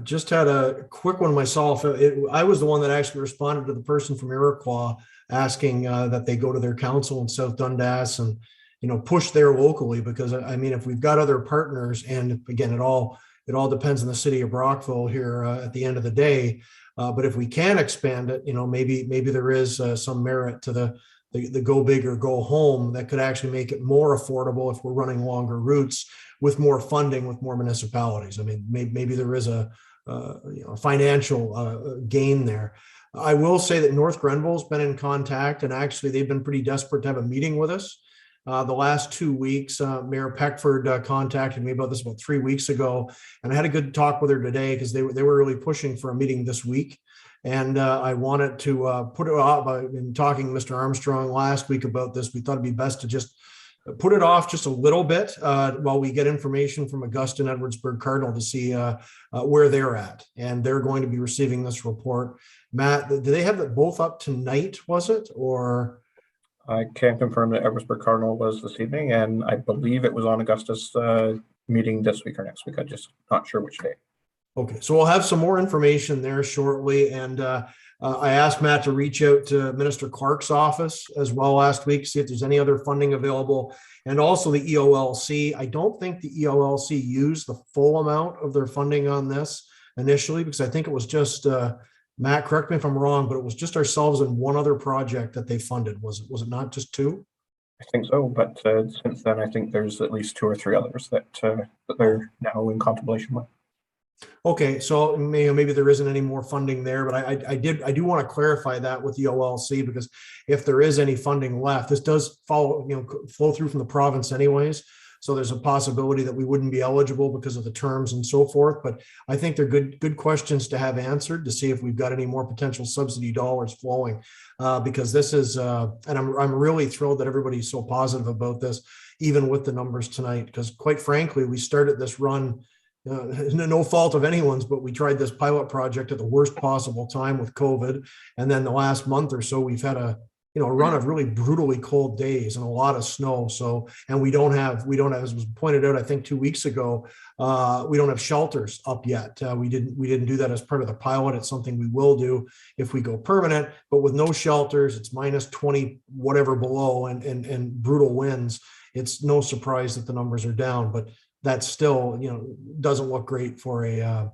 Just had a quick one myself. I was the one that actually responded to the person from Iroquois asking that they go to their council in South Dundas and, you know, push there locally, because I mean, if we've got other partners, and again, it all depends on the city of Brockville here at the end of the day. But if we can expand it, you know, maybe there is some merit to the go big or go home that could actually make it more affordable if we're running longer routes with more funding with more municipalities. I mean, maybe there is a financial gain there. I will say that North Grenville's been in contact, and actually they've been pretty desperate to have a meeting with us. The last 2 weeks, Mayor Peckford contacted me about this about 3 weeks ago, and I had a good talk with her today because they were really pushing for a meeting this week. And I wanted to put it off. I've been talking to Mr. Armstrong last week about this. We thought it'd be best to just put it off just a little bit while we get information from Augusta and Edwardsburg Cardinal to see where they're at. And they're going to be receiving this report. Matt, do they have it both up tonight, was it? Or I can confirm that Edwardsburg Cardinal was this evening, and I believe it was on Augusta's meeting this week or next week. I'm just not sure which day. okay, so we'll have some more information there shortly. And I asked Matt to reach out to Minister Clark's office as well last week, see if there's any other funding available, and also the EOLC. I don't think the EOLC used the full amount of their funding on this initially, because I think it was just Matt, correct me if I'm wrong, but it was just ourselves and one other project that they funded. Was it not just two? I think so, but since then, I think there's at least 2 or 3 others that they're now in contemplation with. Okay, so maybe there isn't any more funding there, but I do want to clarify that with the OLC, because if there is any funding left, this does flow through from the province anyways. So there's a possibility that we wouldn't be eligible because of the terms and so forth. But I think they're good questions to have answered to see if we've got any more potential subsidy dollars flowing, because this is, and I'm really thrilled that everybody's so positive about this, even with the numbers tonight, because quite frankly, we started this run, no fault of anyone's, but we tried this pilot project at the worst possible time with COVID. And then the last month or so, we've had a run of really brutally cold days and a lot of snow. So, and we don't have, as was pointed out, I think 2 weeks ago, we don't have shelters up yet. We didn't do that as part of the pilot. It's something we will do if we go permanent, but with no shelters, it's minus 20, whatever below, and brutal winds. It's no surprise that the numbers are down, but that still, doesn't look great for a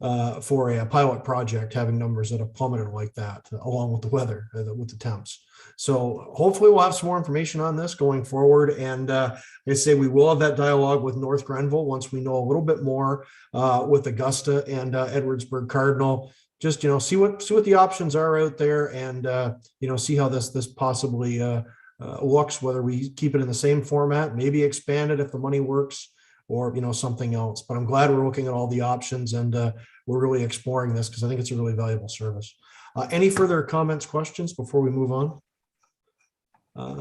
pilot project, having numbers that have plummeted like that, along with the weather, with the temps. So hopefully we'll have some more information on this going forward. And I say we will have that dialogue with North Grenville once we know a little bit more with Augusta and Edwardsburg Cardinal. Just see what the options are out there, and see how this possibly looks. Whether we keep it in the same format, maybe expand it if the money works, or something else. But I'm glad we're looking at all the options, and we're really exploring this because I think it's a really valuable service. Any further comments, questions before we move on?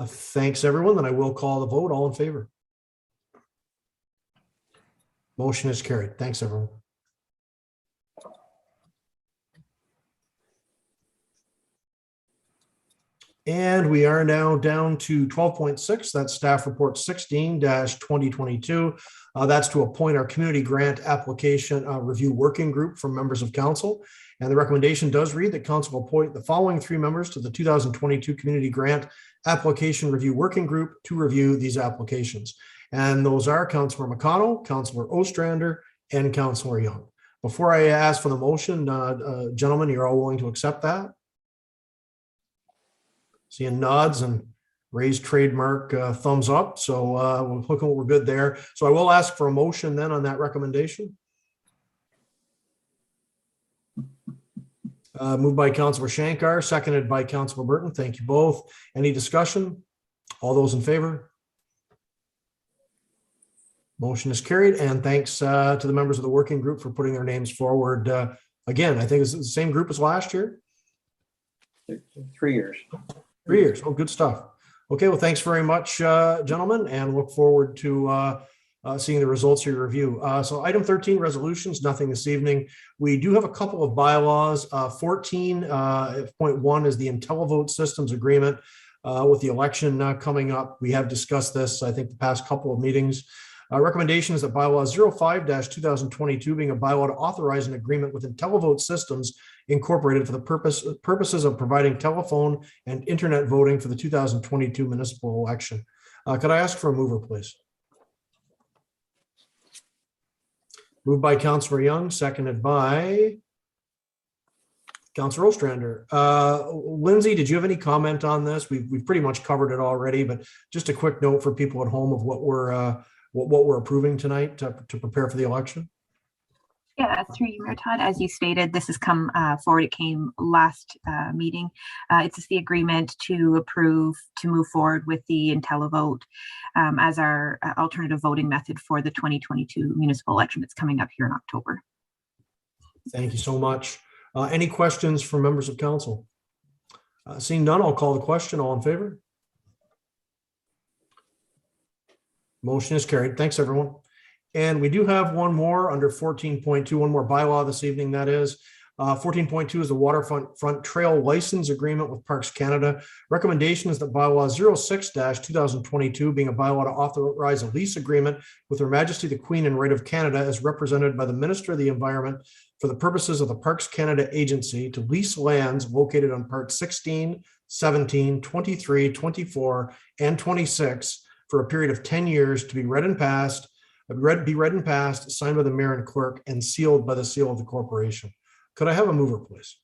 Thanks, everyone. Then I will call the vote. All in favor? Motion is carried. Thanks, everyone. And we are now down to 12.6. That's staff report 16-2022. That's to appoint our community grant application review working group from members of council. And the recommendation does read that council will appoint the following 3 members to the 2022 community grant application review working group to review these applications. And those are Councillor McConnell, Councillor Ostrander, and Councillor Young. Before I ask for the motion, gentlemen, you're all willing to accept that? Seeing nods and raised trademark thumbs up. So we're looking, we're good there. So I will ask for a motion then on that recommendation. Moved by Councillor Shankar, seconded by Councillor Burton. Thank you both. Any discussion? All those in favor? Motion is carried, and thanks to the members of the working group for putting their names forward. Again, I think it's the same group as last year. 3 years. 3 years. Oh, good stuff. Okay, well, thanks very much, gentlemen, and look forward to seeing the results of your review. So item 13, resolutions, nothing this evening. We do have a couple of bylaws. 14.1 is the IntelliVote Systems Agreement with the election coming up. We have discussed this, I think, the past couple of meetings. Recommendation is that bylaw 05-2022 being a bylaw to authorize an agreement with IntelliVote Systems Incorporated for the purposes of providing telephone and internet voting for the 2022 municipal election. Could I ask for a mover, please? Moved by Councillor Young, seconded by Councillor Ostrander. Lindsay, did you have any comment on this? We've pretty much covered it already, but just a quick note for people at home of what we're approving tonight to prepare for the election. Yeah, through you, Mayor Todd. As you stated, this has come forward. It came last meeting. It's just the agreement to approve to move forward with the IntelliVote as our alternative voting method for the 2022 municipal election that's coming up here in October. Thank you so much. Any questions from members of council? Seeing none, I'll call the question. All in favor? Motion is carried. Thanks, everyone. And we do have one more under 14.2, one more bylaw this evening, that is. 14.2 is the Waterfront Trail License Agreement with Parks Canada. Recommendation is that bylaw 06-2022, being a bylaw to authorize a lease agreement with Her Majesty the Queen and Right of Canada as represented by the Minister of the Environment for the purposes of the Parks Canada Agency to lease lands located on Part 16, 17, 23, 24, and 26 for a period of 10 years to be read and passed, signed by the mayor and clerk, and sealed by the seal of the corporation. Could I have a mover, please?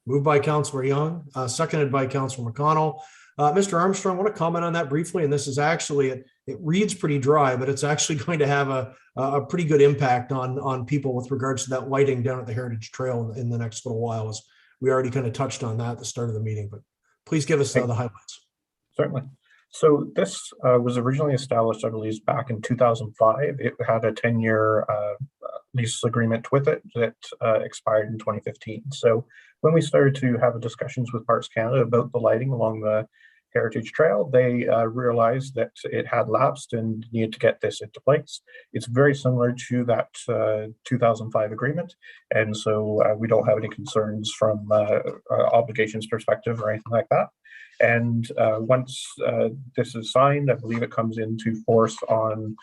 Moved by Councillor Young, seconded by Councillor McConnell. Mr. Armstrong, I want to comment on that briefly, and this is actually, it reads pretty dry, but it's actually going to have a pretty good impact on people with regards to that lighting down at the Heritage Trail in the next little while. As we already kind of touched on that at the start of the meeting, but please give us the highlights. Certainly. So this was originally established, I believe, back in 2005. It had a 10-year lease agreement with it that expired in 2015. So when we started to have discussions with Parks Canada about the lighting along the Heritage Trail, they realized that it had lapsed and needed to get this into place. It's very similar to that 2005 agreement, and so we don't have any concerns from obligations perspective or anything like that. And once this is signed, I believe it comes into force on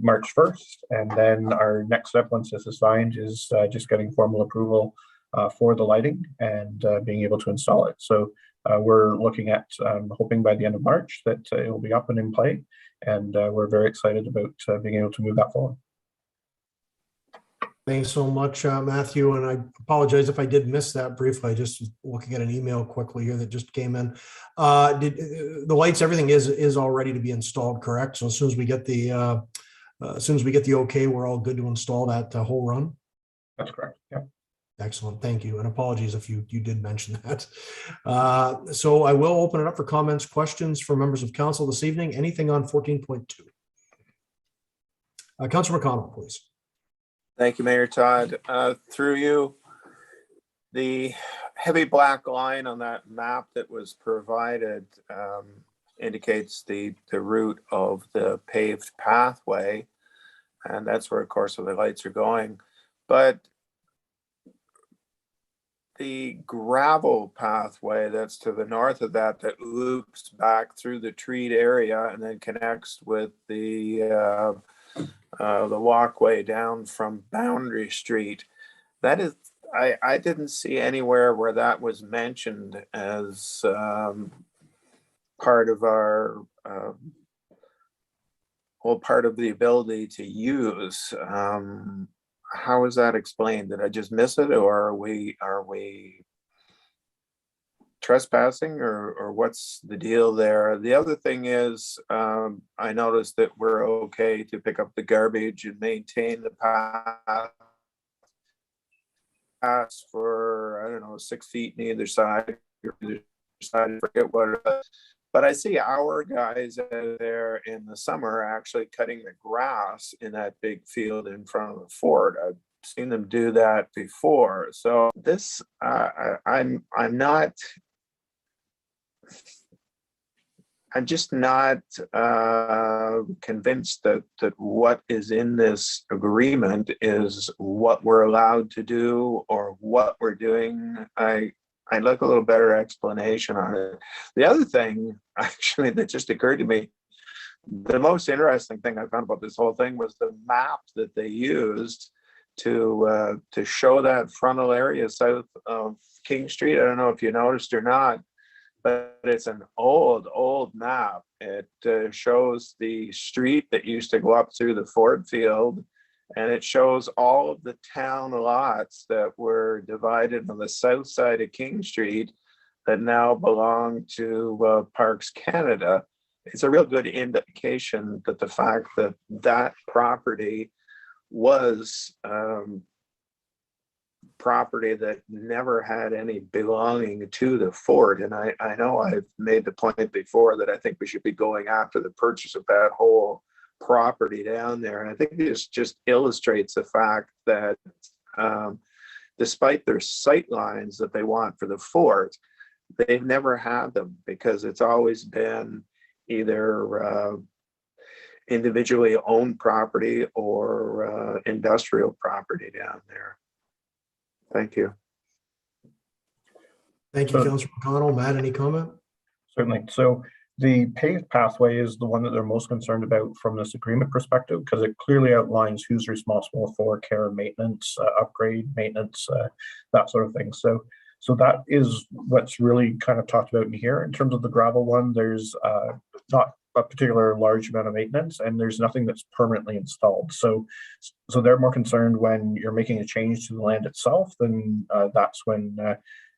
March 1st. And then our next step once this is signed is just getting formal approval for the lighting and being able to install it. So we're looking at hoping by the end of March that it will be up and in play. And we're very excited about being able to move that forward. Thanks so much, Matthew. And I apologize if I did miss that briefly. I just was looking at an email quickly here that just came in. The lights, everything is all ready to be installed, correct? So as soon as we get the okay, we're all good to install that whole run. That's correct. Yeah. Excellent. Thank you. And apologies if you did mention that. So I will open it up for comments, questions from members of council this evening. Anything on 14.2? Councilor McConnell, please. Thank you, Mayor Todd. Through you, the heavy black line on that map that was provided indicates the route of the paved pathway, and that's where, of course, the lights are going. But the gravel pathway that's to the north of that loops back through the treed area and then connects with the walkway down from Boundary Street. That is, I didn't see anywhere where that was mentioned as part of our part of the ability to use. How is that explained? Did I just miss it, or are we trespassing, or what's the deal there? The other thing is, I noticed that we're okay to pick up the garbage and maintain the path for, I don't know, 6 feet on either side. I forget what it is. But I see our guys out there in the summer actually cutting the grass in that big field in front of the fort. I've seen them do that before. So this, I'm just not convinced that what is in this agreement is what we're allowed to do or what we're doing. I'd like a little better explanation on it. The other thing, actually, that just occurred to me, the most interesting thing I found about this whole thing was the map that they used to show that frontal area south of King Street. I don't know if you noticed or not, but it's an old map. It shows the street that used to go up through the Ford field, and it shows all of the town lots that were divided on the south side of King Street that now belong to Parks Canada. It's a real good indication that the fact that that property was property that never had any belonging to the fort. And I know I've made the point before that I think we should be going after the purchase of that whole property down there. And I think this just illustrates the fact that despite their sight lines that they want for the fort, they've never had them because it's always been either individually owned property or industrial property down there. Thank you. Thank you, Councillor McConnell. Matt, any comment? Certainly. So the paved pathway is the one that they're most concerned about from this agreement perspective, because it clearly outlines who's responsible for care and maintenance, upgrade, maintenance, that sort of thing. So that is what's really kind of talked about in here. In terms of the gravel one, there's not a particular large amount of maintenance, and there's nothing that's permanently installed. So they're more concerned when you're making a change to the land itself, then that's when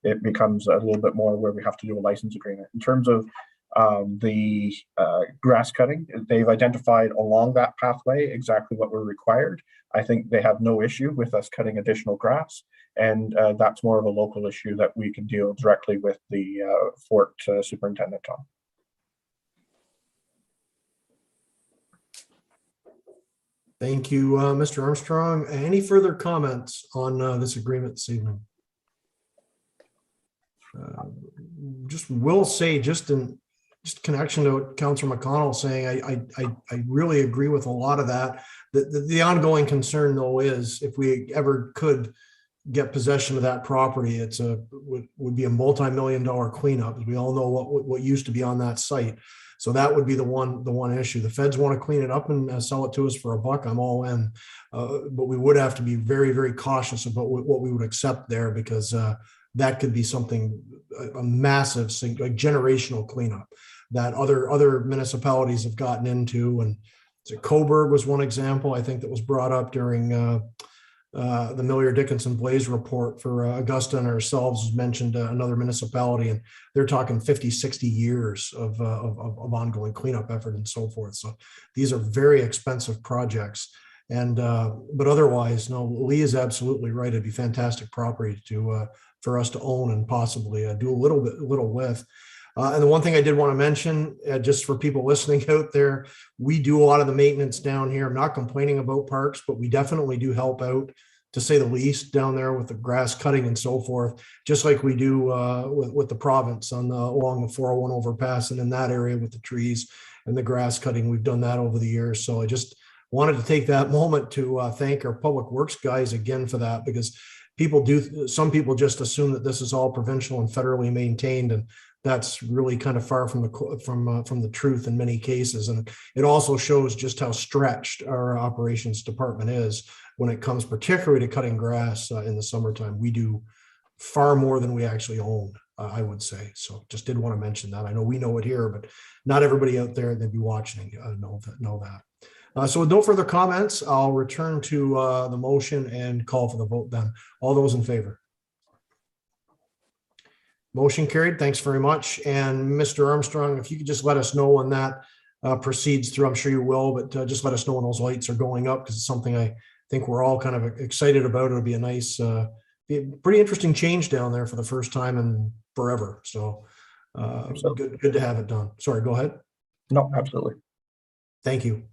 it becomes a little bit more where we have to do a license agreement. In terms of the grass cutting, they've identified along that pathway exactly what we're required. I think they have no issue with us cutting additional grass, and that's more of a local issue that we can deal directly with the Fort Superintendent on. Thank you, Mr. Armstrong. Any further comments on this agreement this evening? Just will say, just in connection to what Councillor McConnell saying, I really agree with a lot of that. The ongoing concern, though, is if we ever could get possession of that property, would be a multi-million-dollar cleanup. We all know what used to be on that site. So that would be the one issue. The feds want to clean it up and sell it to us for $1. I'm all in, but we would have to be very, very cautious about what we would accept there, because that could be something, a massive, like generational cleanup that other municipalities have gotten into. And so Coburg was one example, I think, that was brought up during the Miller Dickinson Blaze report for Augusta, and ourselves mentioned another municipality, and they're talking 50, 60 years of ongoing cleanup effort and so forth. So these are very expensive projects. And but otherwise, no, Lee is absolutely right. It'd be fantastic property for us to own and possibly do a little with. And the one thing I did want to mention, just for people listening out there, we do a lot of the maintenance down here. I'm not complaining about parks, but we definitely do help out, to say the least, down there with the grass cutting and so forth, just like we do with the province along the 401 overpass and in that area with the trees and the grass cutting. We've done that over the years. So I just wanted to take that moment to thank our public works guys again for that, because some people just assume that this is all provincial and federally maintained, and that's really kind of far from the truth in many cases. And it also shows just how stretched our operations department is when it comes particularly to cutting grass in the summertime. We do far more than we actually own, I would say. So just did want to mention that. I know we know it here, but not everybody out there that be watching know that. So with no further comments, I'll return to the motion and call for the vote then. All those in favor? Motion carried. Thanks very much. And Mr. Armstrong, if you could just let us know when that proceeds through, I'm sure you will, but just let us know when those lights are going up, because it's something I think we're all kind of excited about. It'll be a nice, be a pretty interesting change down there for the first time in forever. So good to have it done. Sorry, go ahead. No, absolutely. Thank you.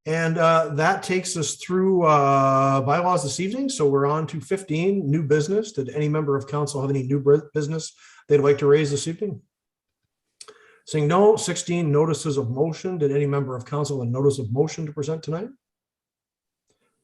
And that takes us through bylaws this evening. So we're on to 15, new business. Did any member of council have any new business they'd like to raise this evening? Saying no. 16, notices of motion. Did any member of council have a notice of motion to present tonight?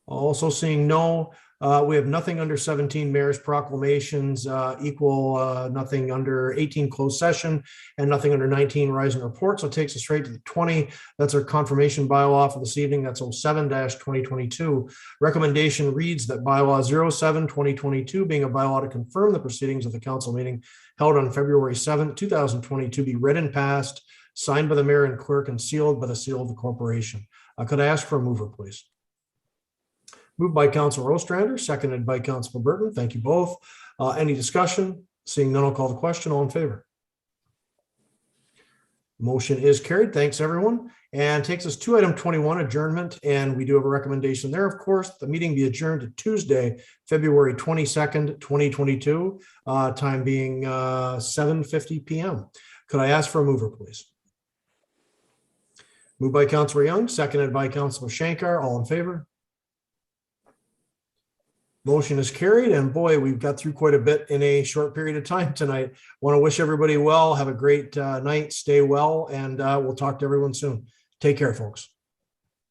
Also seeing no. We have nothing under 17, mayor's proclamations, nothing under 18, closed session, and nothing under 19, rising reports. So it takes us straight to the 20. That's our confirmation bylaw for this evening. That's 07-2022. Recommendation reads that bylaw 07-2022, being a bylaw to confirm the proceedings of the council meeting held on February 7th, 2022, be read and passed, signed by the mayor and clerk, and sealed by the seal of the corporation. Could I ask for a mover, please? Moved by Councilor Ostrander, seconded by Councilor Burton. Thank you both. Any discussion? Seeing none, I'll call the question. All in favor? Motion is carried. Thanks, everyone. And takes us to item 21, adjournment. And we do have a recommendation there, of course. The meeting be adjourned to Tuesday, February 22nd, 2022, time being 7:50 p.m. Could I ask for a mover, please? Moved by Councilor Young, seconded by Councilor Shankar. All in favor? Motion is carried, and boy, we've got through quite a bit in a short period of time tonight. Want to wish everybody well. Have a great night. Stay well, and we'll talk to everyone soon. Take care, folks.